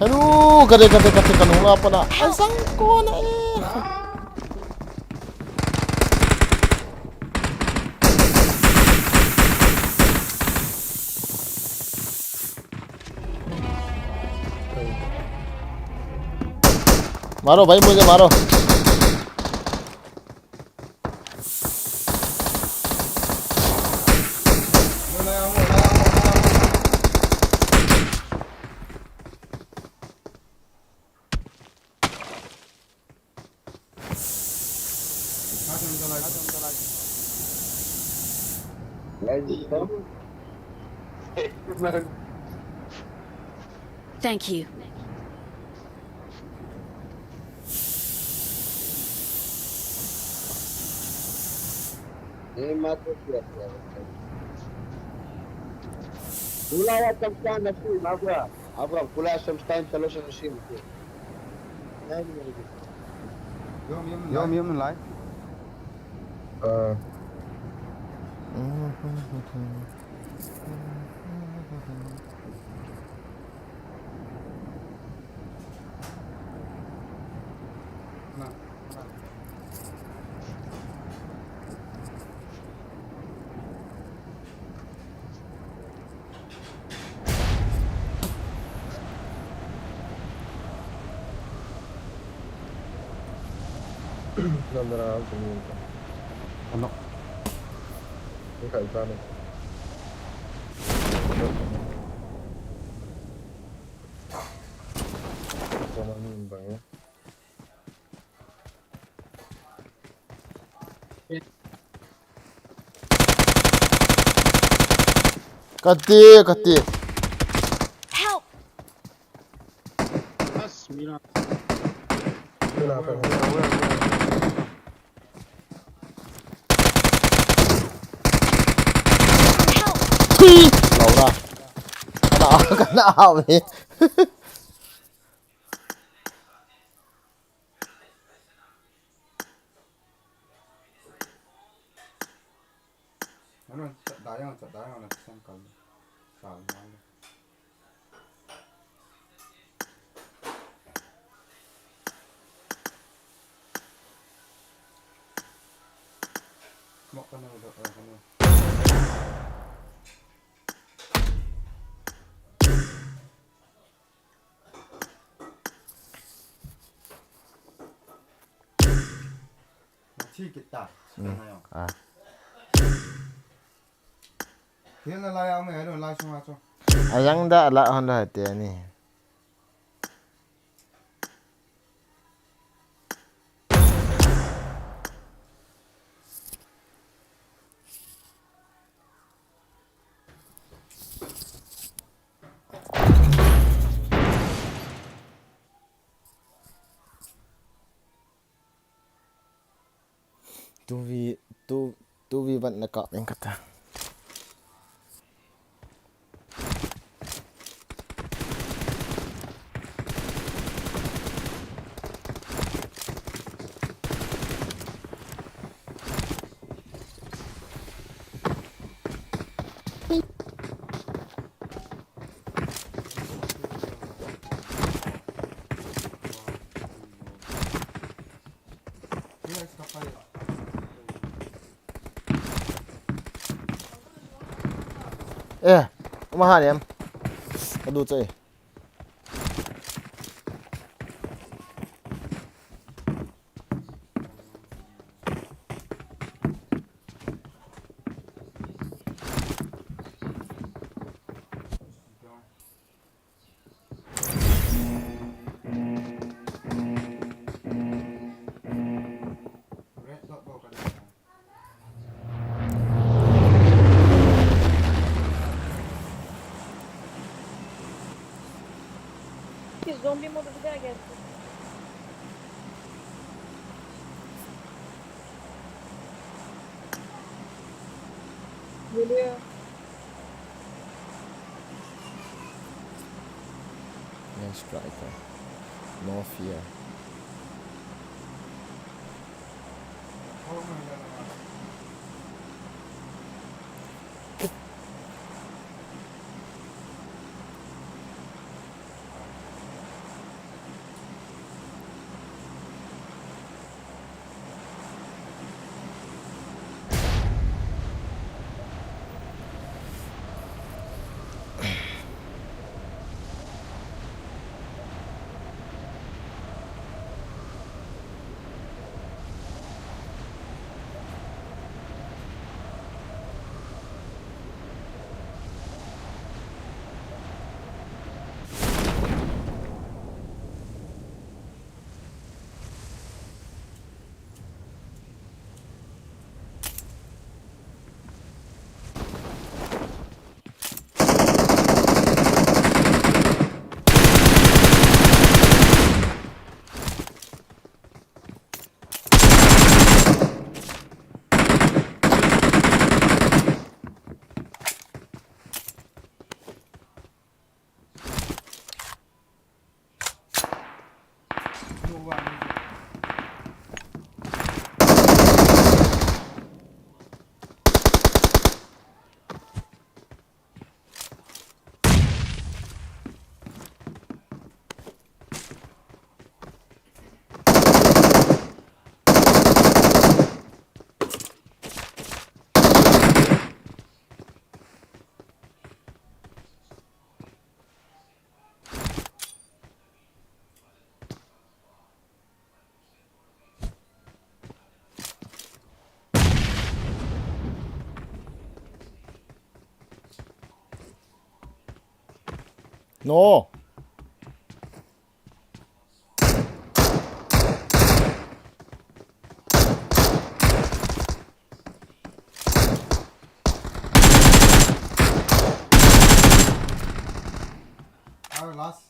aduh gede kanung apa nak asang ko na मारो भाई मुझे मारो Thank you. אולי אתה כאן נשים, אברהם, כולה שם 2-3 אנשים. يوم لايف Non era altro niente. Oh no. Ok, il pane. Sono nimba, kati Help! بس ميلان lâu ra cái nào vậy 다양한 생각 잘 나요. 먹거나 튀겠다. 아. Khiến là lai ông này rồi lai xong cho. yang đã lại hơn rồi tiền này 2v1 na ka yang kata. Kumaha niyan? Kadutso eh. Zombi modu bir daha gelsin. Geliyor. Yan striker. No fear. No. Last.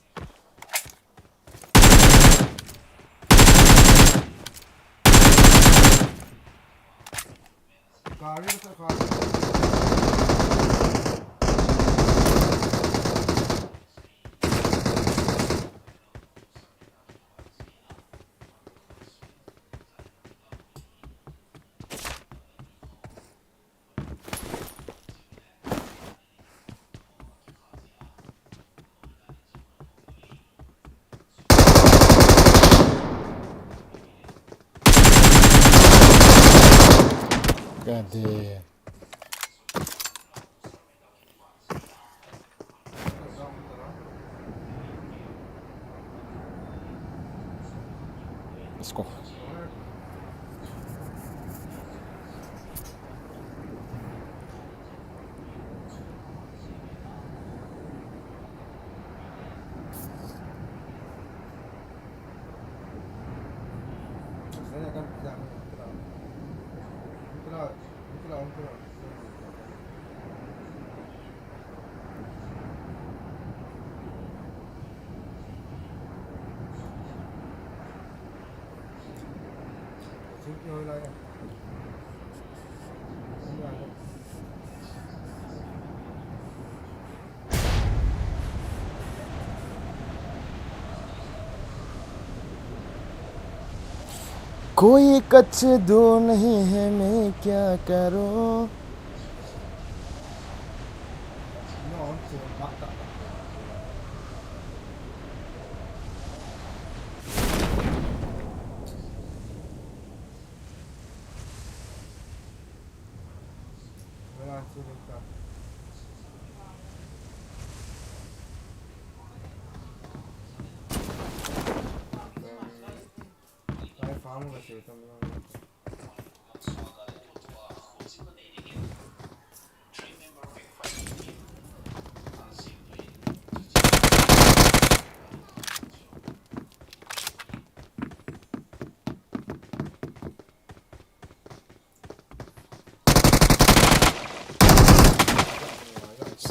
God damn. Let's go. Çünkü öyle. कोई कच्छ दो नहीं है मैं क्या करूं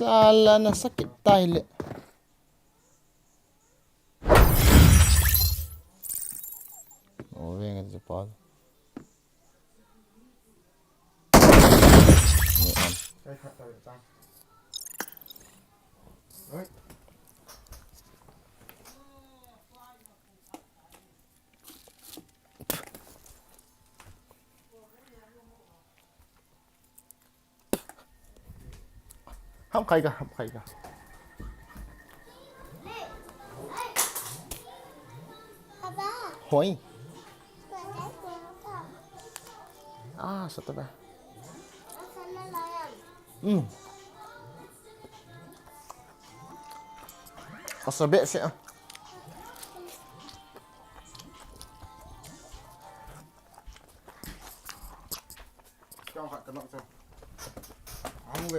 salah na sakit tayo oh yang itu pal không khay cả hỏi satu ba kasabit siya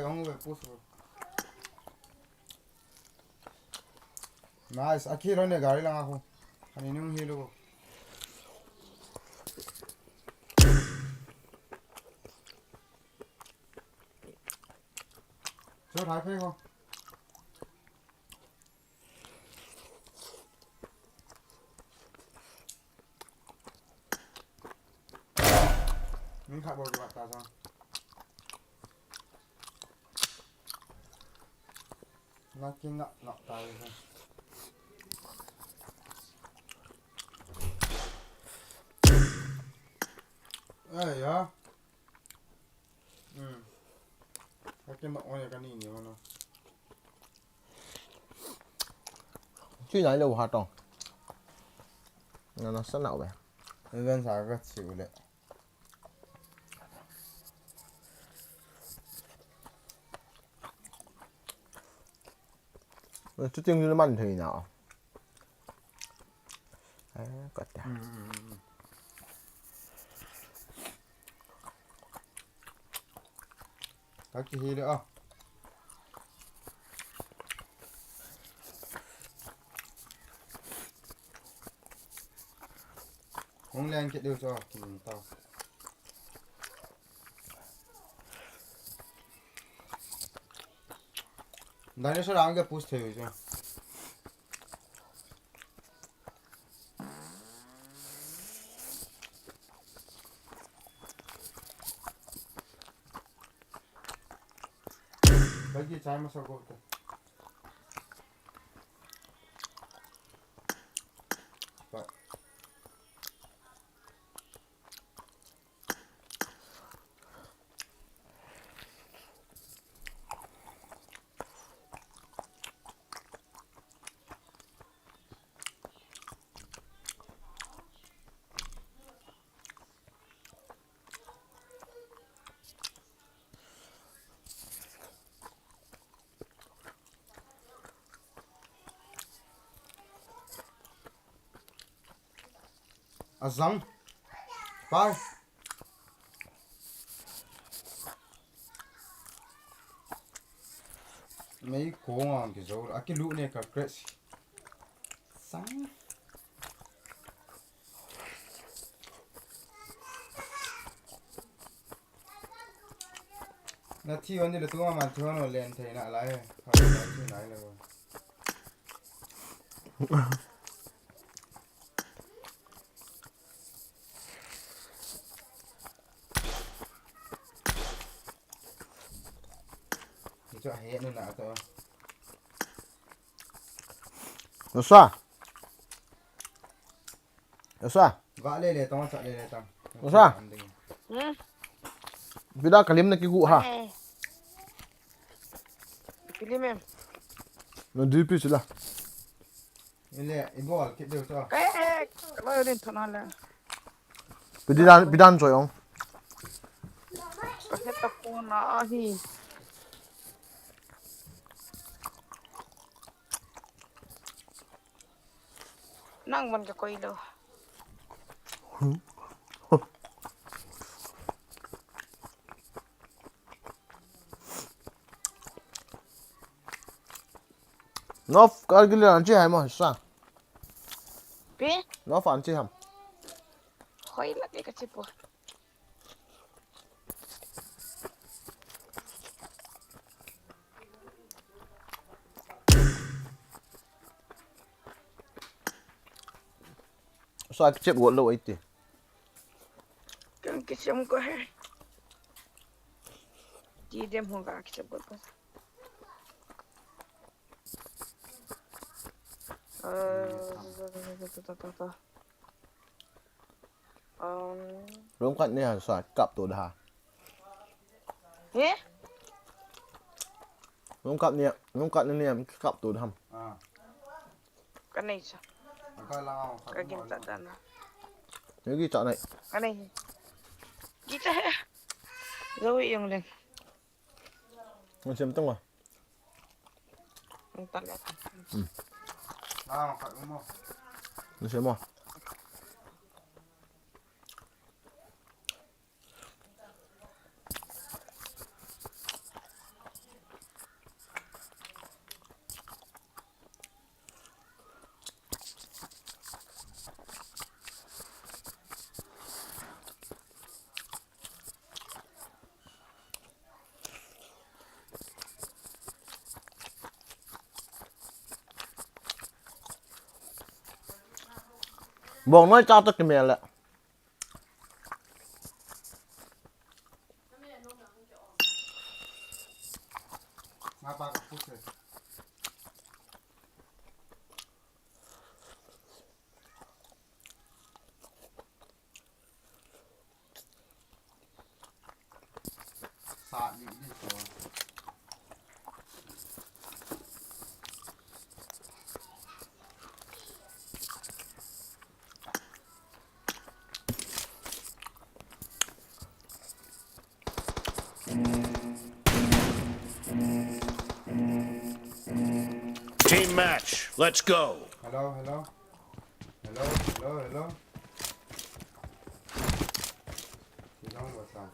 Ông về post rồi. Nice. Aki ron ne gari lang ako. Kaninong hilo ko. So, thái phê không? Mình khá bồi cái bạc ta sao? Nó kia nọ tay thôi. Ê ya. Nó kia nọ này cái gì nhiều nó. chứ nãy đâu hả tròn nó sẵn nào vậy Nên sao cái chịu lệ. chút tiếng nó mặn thì nào cất ra Các cái gì nữa không lên cái điều cho tao Daniel sir आगे पूछते हुए जो बल्कि चाय मसाला को Azam Bye mấy cố ngon cái dấu cái lũ này cả crazy sáng nó thi vấn đề là tôi mà thua nó lên thấy lại lại không phải nói rồi cho hết luôn nào tôi Nó xoa gõ lên tao chọn lên tao Nó xoa Vida kalim na kigu ha Kilim em Nó đi pi sila lên ball cái điều cho cái lo lên thằng nào là Bidan rồi không cái tập cô nó hi năng vẫn cái coi đâu Nó cái cái là chi hay mà sao bé nó phản chi hầm khói là cái chip bộ sao cái chip gỗ lâu ấy thì cái chim có hay chỉ đem hồ cái chip bộ đúng cạnh này là xoài cặp tổ đà hế đúng cạnh này cặp tổ hầm cái này sao cái kim tạt đàn nếu ghi chọn này cái này kita rồi yang lên mình xem tung rồi entar lihat mình xem rồiบอกน้อยเจ้าตะกี้แม่แหละมาปากกับพูดเลยสาดอยู่ที่ตัว Team match. Let's go. Hello. Chị nói vào sao?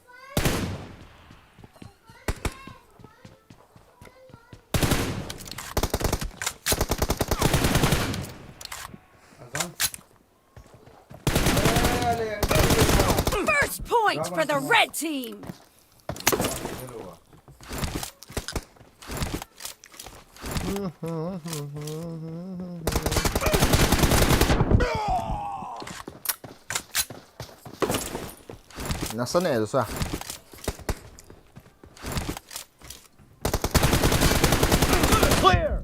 First point for the red team. Nasıl ne ediyorsa? Clear.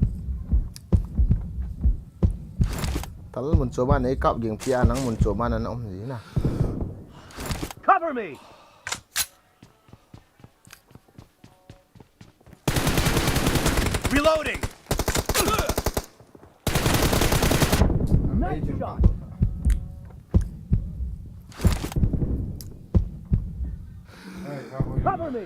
Kalau mencoba nih kap jeung pianang mencoba nana om gì nè. Cover me. Reloading. Nice shot. Cover me.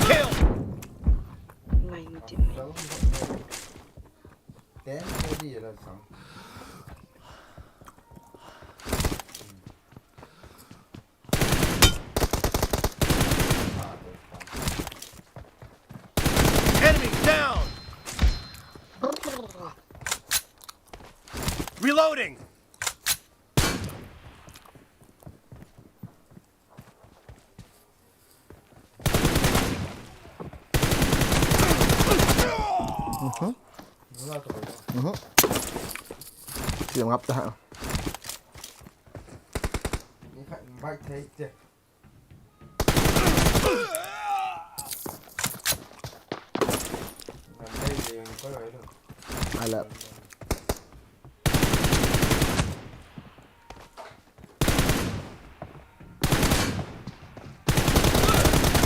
Kill. Tém cái gì là xong. Enemy down. ngập ta bạch thấy chưa đây thì có rồi được ai là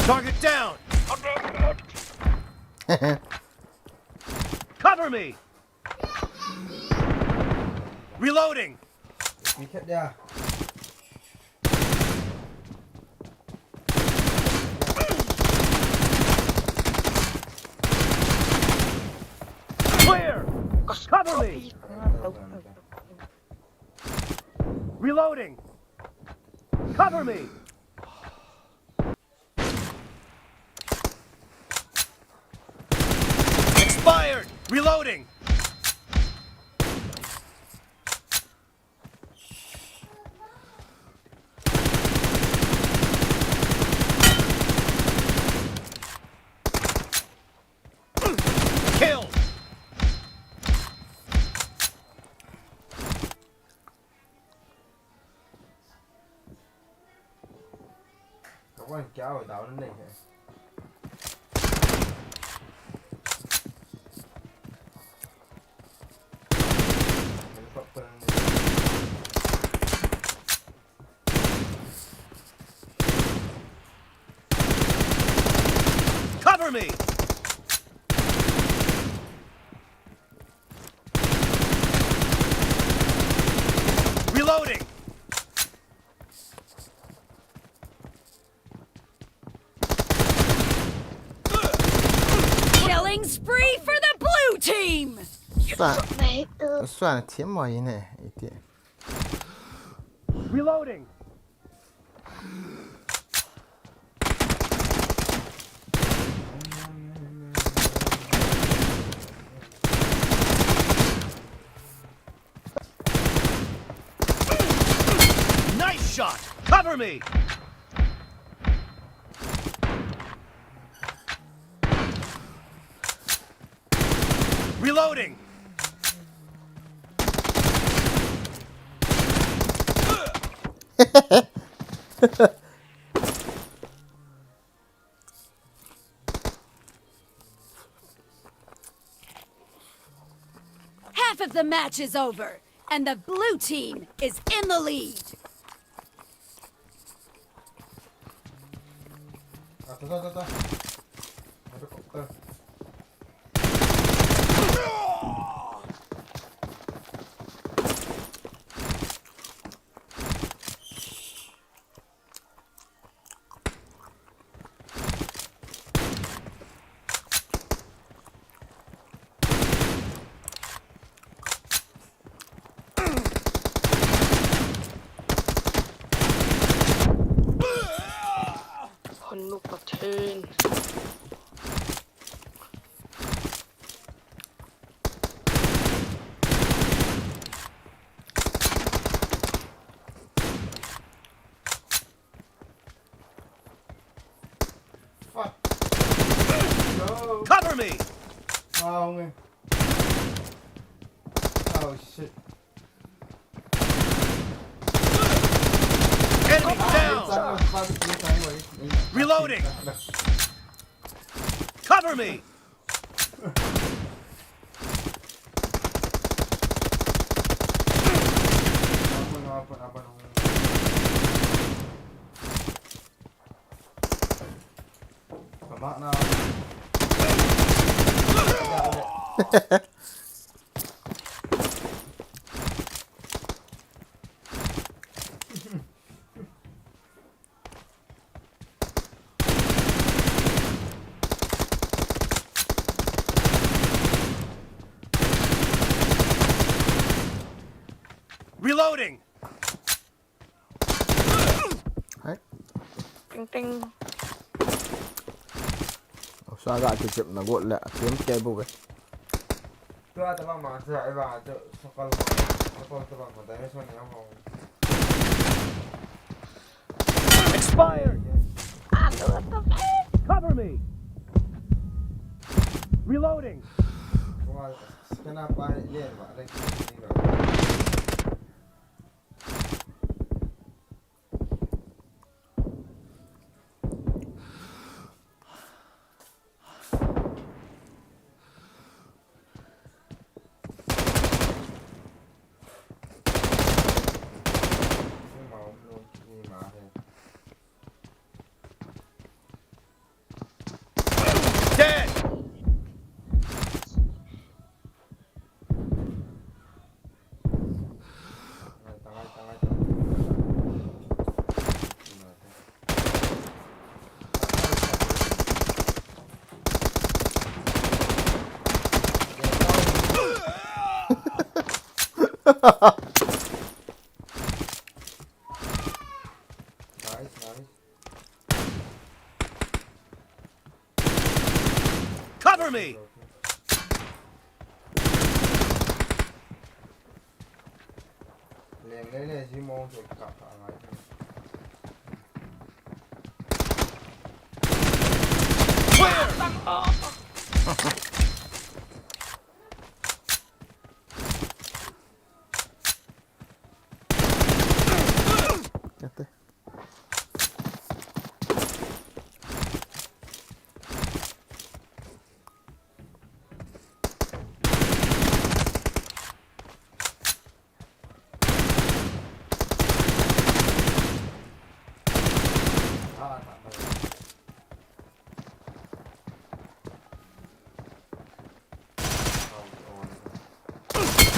Target down! Cover me! Reloading! đi khét ra Clear! Cover me! Reloading! Cover me! Expired! Reloading! Kill! có con kéo ở tao nó này Cover me! Reloading! Killing spree for the blue team! 算了天毛以内一点 Reloading! Nice shot! Cover me! Reloading! Half of the match is over, and the blue team is in the lead. ta Cover me! không nghe oh shit Enemy down! Reloading! Cover me! nào Reloading! sao gạ thì chậm là gọn lẹ kiếm chơi bù vậy Tuh teman masa eva tu sokol teman mata ni so ni ako. Expired! Cover me! Reloading! Kenapa dia ba? Nice, nice. Cover me! Liền đấy này Simon rồi cặp thằng ấy. Chết đấy.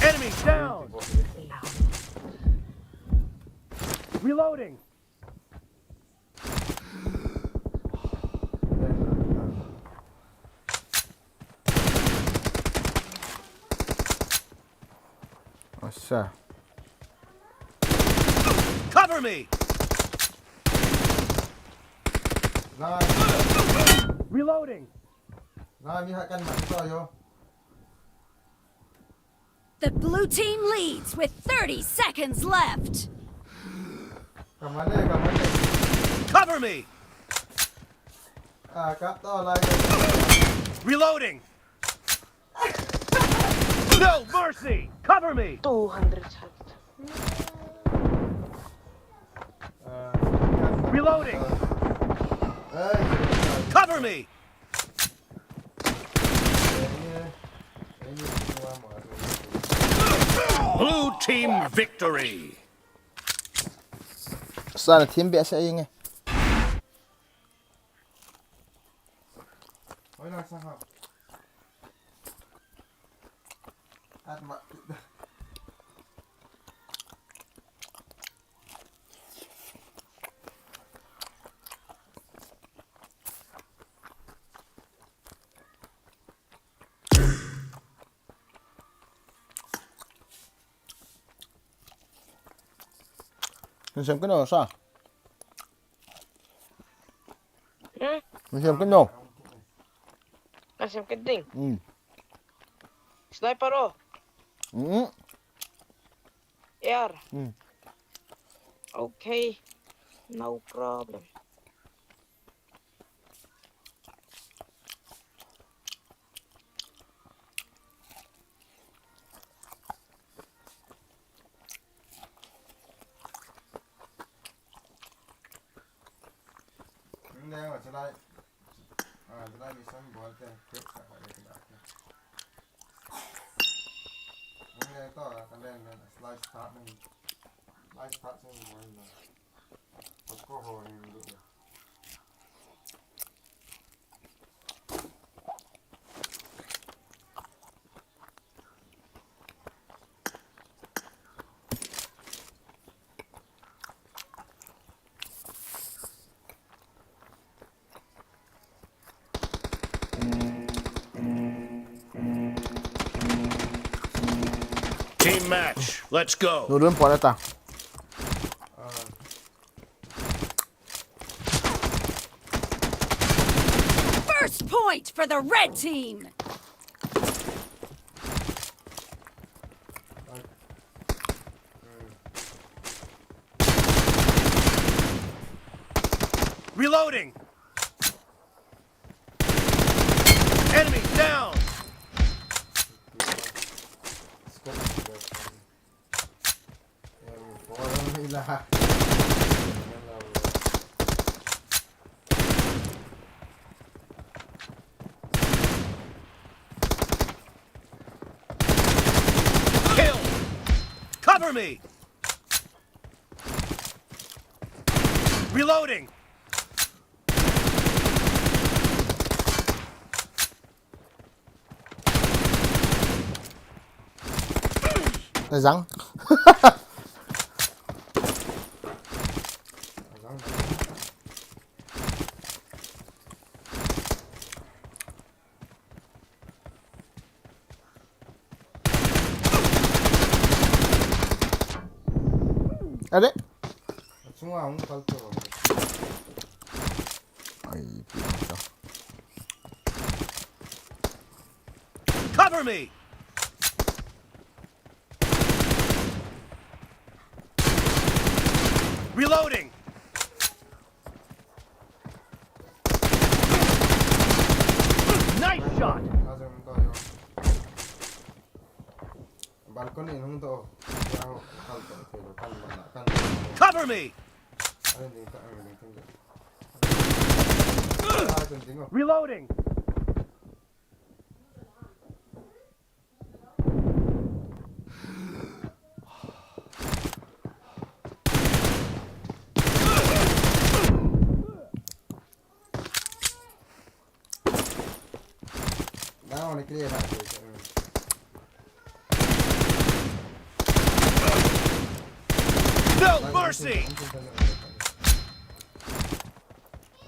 Enemy down! Reloading! Aşağı. Cover me! Reloading! Rồi mi hạ căn mặt cho vô. The blue team leads with 30 seconds left. Cầm bắn đi, cầm bắn đi. Cover me! À cắp to lại. Reloading! No mercy! Cover me! 200 health. Reloading! Ê. Cover me! Blue team victory! Sao là team bé sẽ nghe. Ôi là sao hả? Ăn mặn. Mình xem cái nào sao? Mình xem cái nào? Kan xem cái đỉnh. Ừ. Sniper oh. Ừ. AR. Ừ. Okay. No problem. Đang ở trên đây. À, trên đây mình xem bó cái clip phải phải để cái Hôm nay to là cái đèn này slide start này. Slide start xem bó này. Có hồi được. Team match, let's go! Nụ đơn bỏ ra ta. First point for the red team. Reloading! Enemy down! Kill! Cover me! Reloading! Cái răng. Ada? Semua orang palsu. Ay, pinta. Cover me! Reloading! Nice shot! Langsung kau yo. Balkon ni nung to. Ya palsu tu kan. Cover me! Ada ni tak ni tinggal. Reloading! Now ni clear tak. No mercy!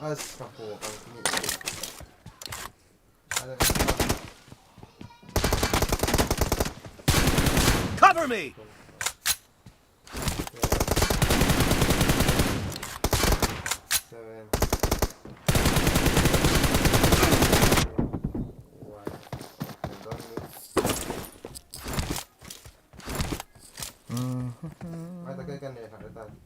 Kapok ang ni. Ada. Cover me! Mai tak kan ni ada tadi.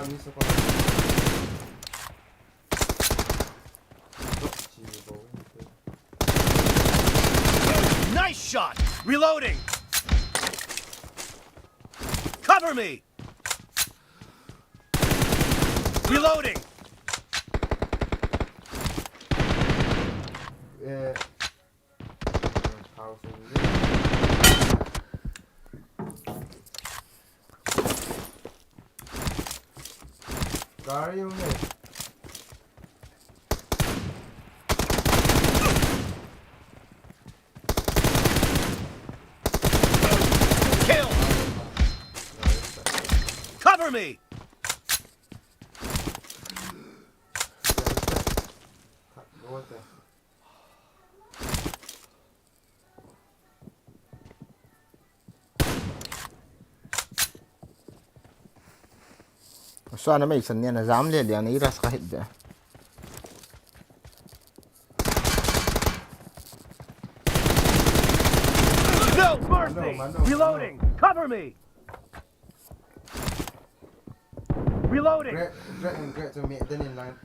Ni sekolah. Nice shot! Reloading! Cover me! Reloading! Gari yung eh. Kill! Cover me! So ana may isan niya na zamle liang iras kahit ba. No mercy! Reloading! Cover me! Reloading! Great to meet then in line.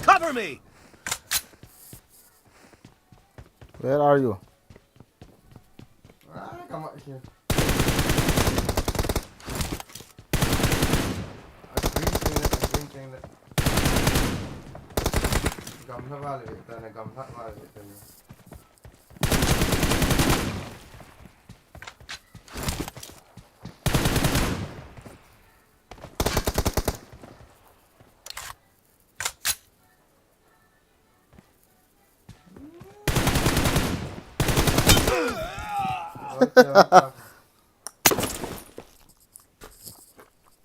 Cover me! Where are you? Come out here. Gamla var det den gamla var det nu.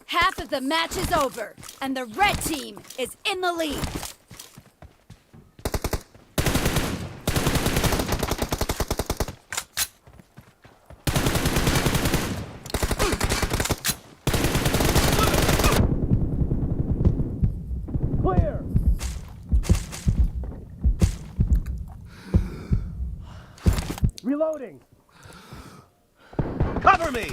Half of the match is over, and the red team is in the lead. Clear! Reloading! Cover me!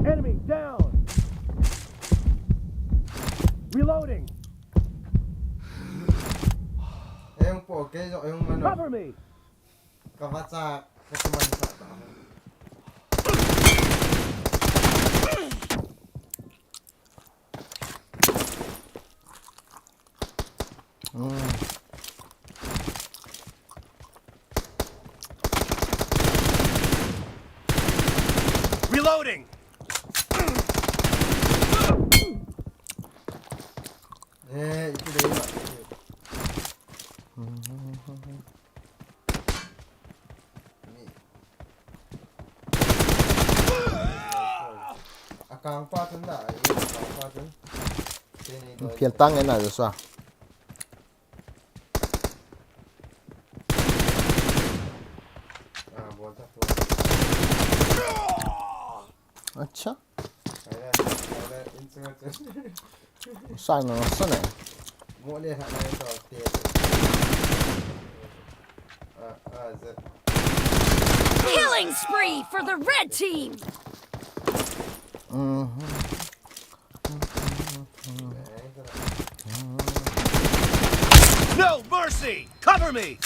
Enemy down! Reloading! Yung poke, yung ano. Cover me! Kavatsa, katuman sa itu dia. Akang patun dah, akang patun. Phiền tăng cái này rồi sao? Buat tu. Acha. Ada instrument. Sai nó sao này? Boleh hak lain tau. Z. Killing spree for the red team. No mercy! Cover me!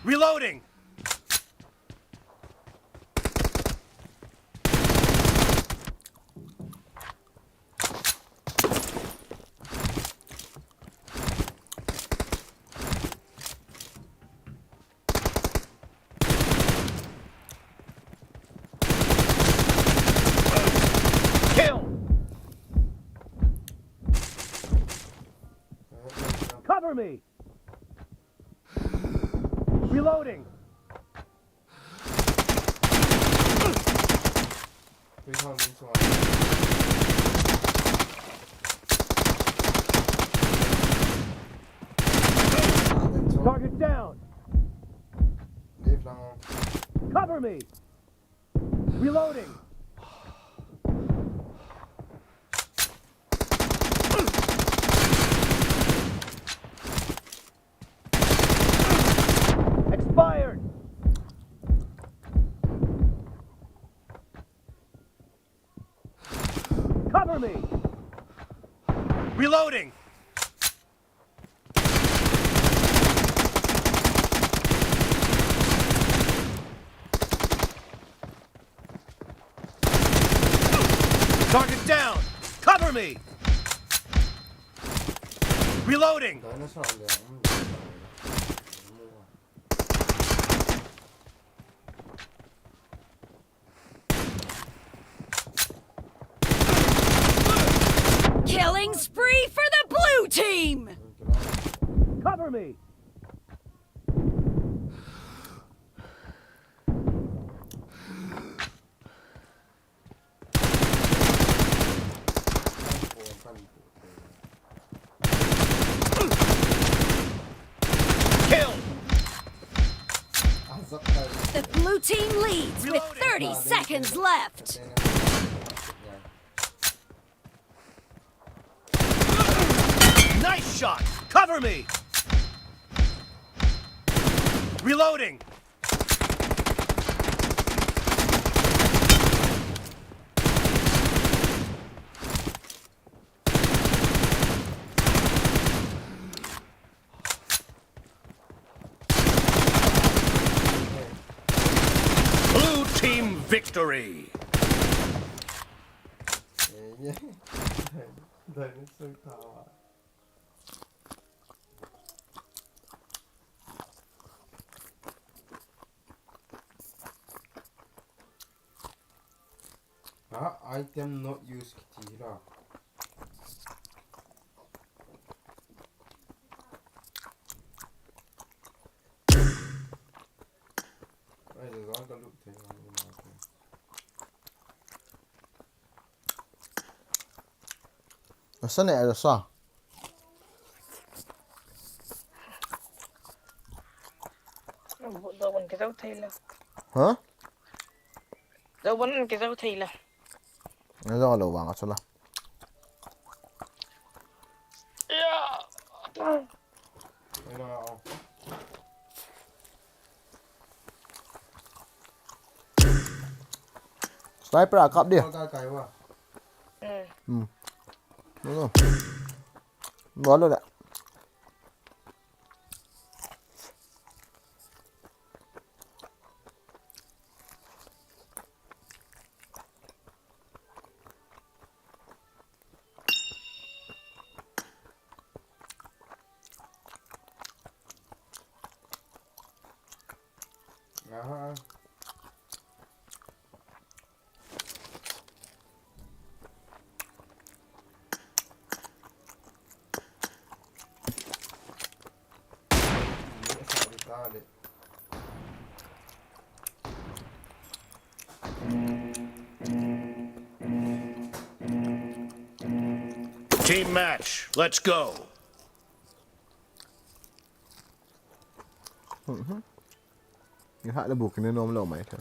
Reloading! Kill! Cover me! Reloading! Target down! Cover me! Reloading! Expired! Cover me! Reloading! Target down! Cover me! Reloading! Killing spree for the blue team. Cover me! Kill! The blue team leads with 30 seconds left. Nice shot! Cover me! Reloading! Blue team victory! Item not used kitira. Sao này rồi sao? Dấu cái dấu thầy là. Hả? Dấu vẫn cái dấu thầy là. Nó do đầu vàng sao là? Sniper à, cặp đi. Đúng rồi. Bó luôn ạ. Team match. Let's go. Những hạ là buộc cái nên ôm lẩu mày thôi.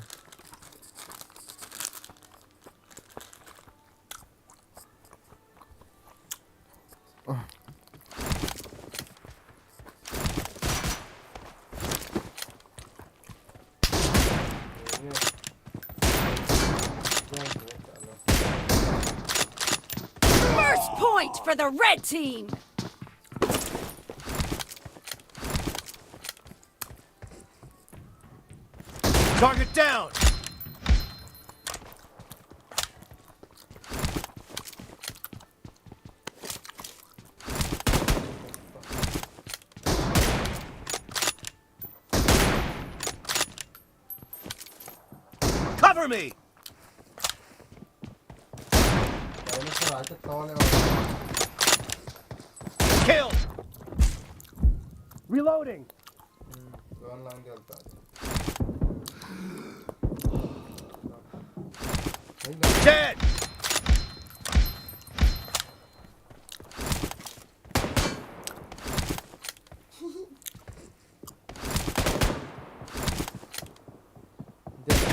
First point for the red team. Target down. Cover me. Kill. Reloading. Dead.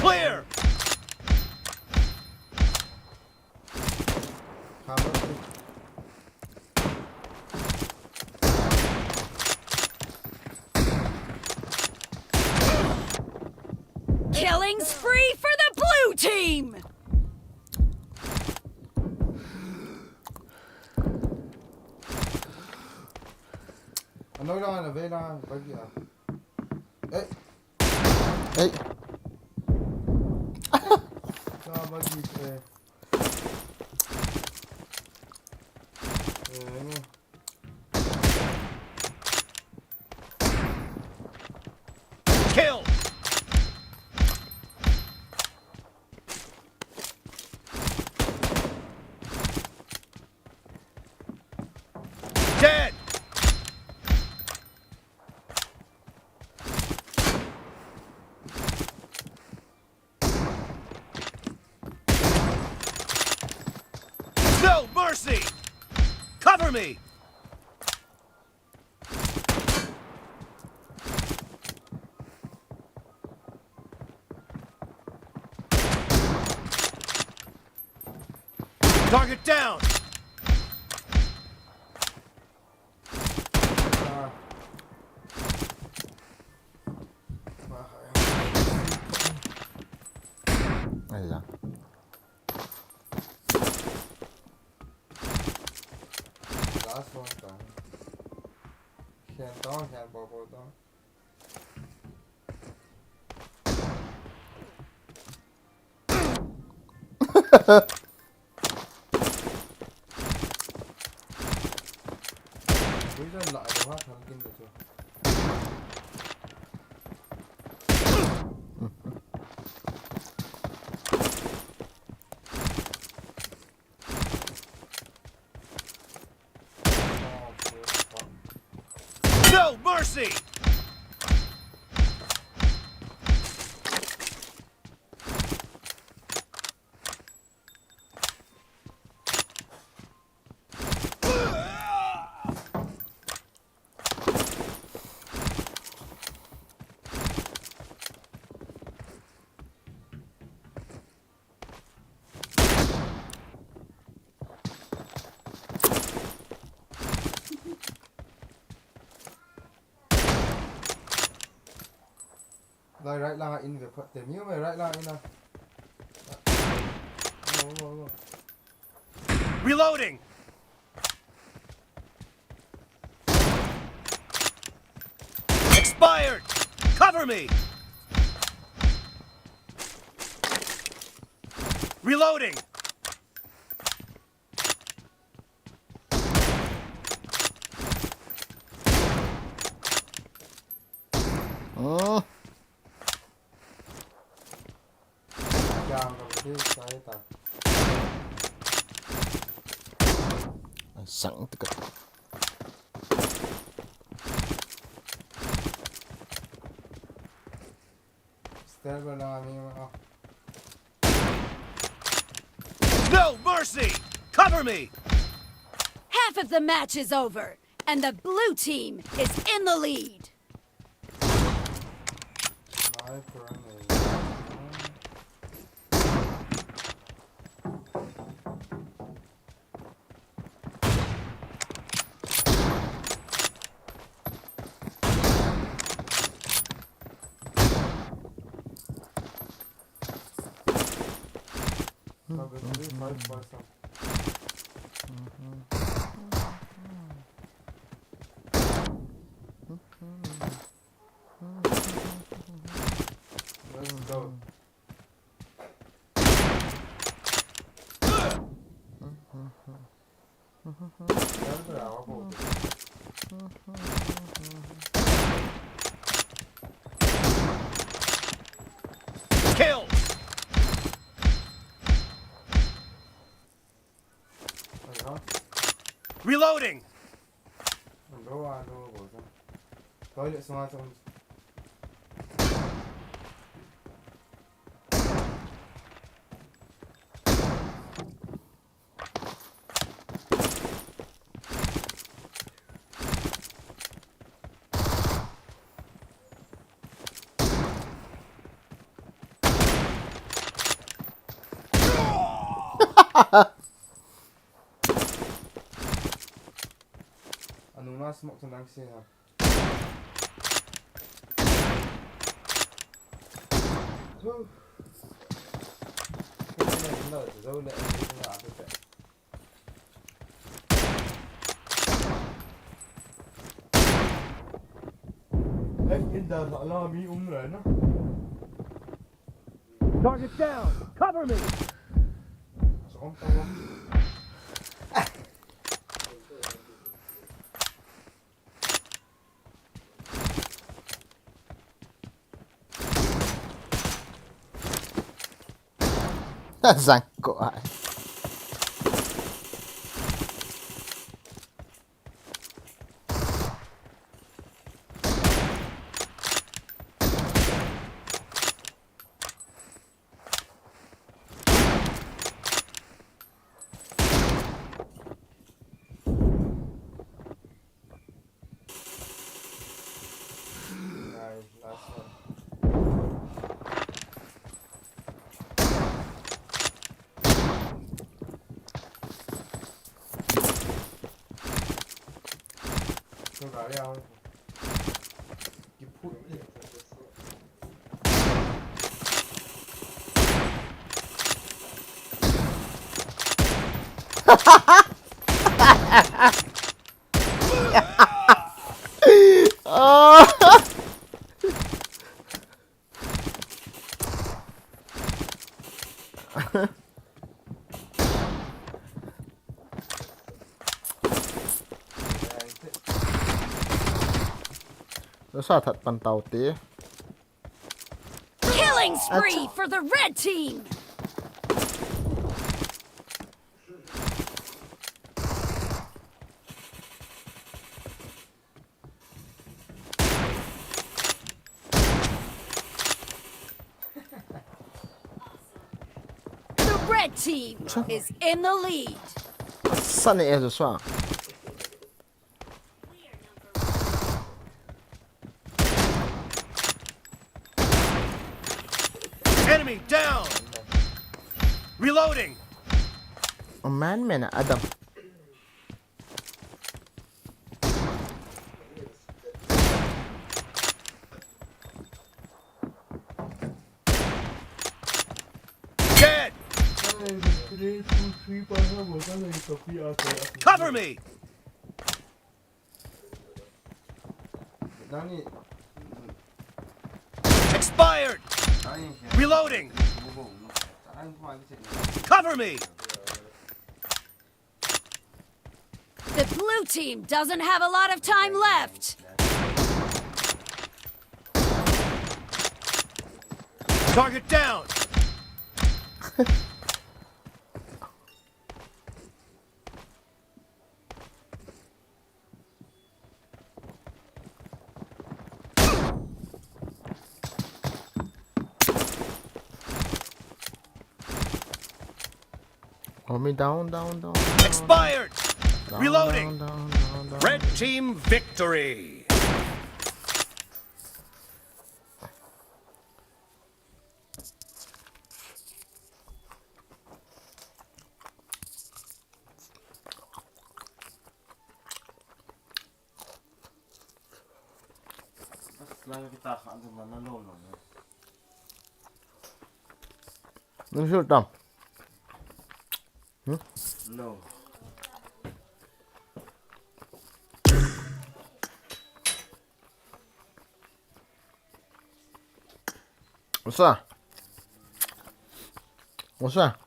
Clear. Killing spree for the blue team. Nói ra là về ra bao giờ? Ê. Ê. Cho bao gì thế? Kill. Dead. No mercy. Cover me. Target down. Này là Last one time. Can't down, can't bubble down. Bây giờ lại được hóa thần kinh được chưa? No mercy. Lại right là in việc phải tìm như vậy right là in à. Reloading. Expired. Cover me. Reloading. sẵn tất cả. No mercy! Cover me! Half of the match is over, and the blue team is in the lead. Let's go. Kill! Reloading! Toilet semua tu. Anu nak smoke tendang sini. Target down! Cover me! Zangkut ah. Sao thật bàn tàu tía. Killing spree for the red team. The red team is in the lead. Sunny as well. Enemy down! Reloading! Oh man, Adam. Dead! Cover me! Expired! Reloading! Cover me! The blue team doesn't have a lot of time left. Target down! Hold me down. Expired! Reloading. Down. Red team victory. Nu skjuter han. No. What's that? What's that?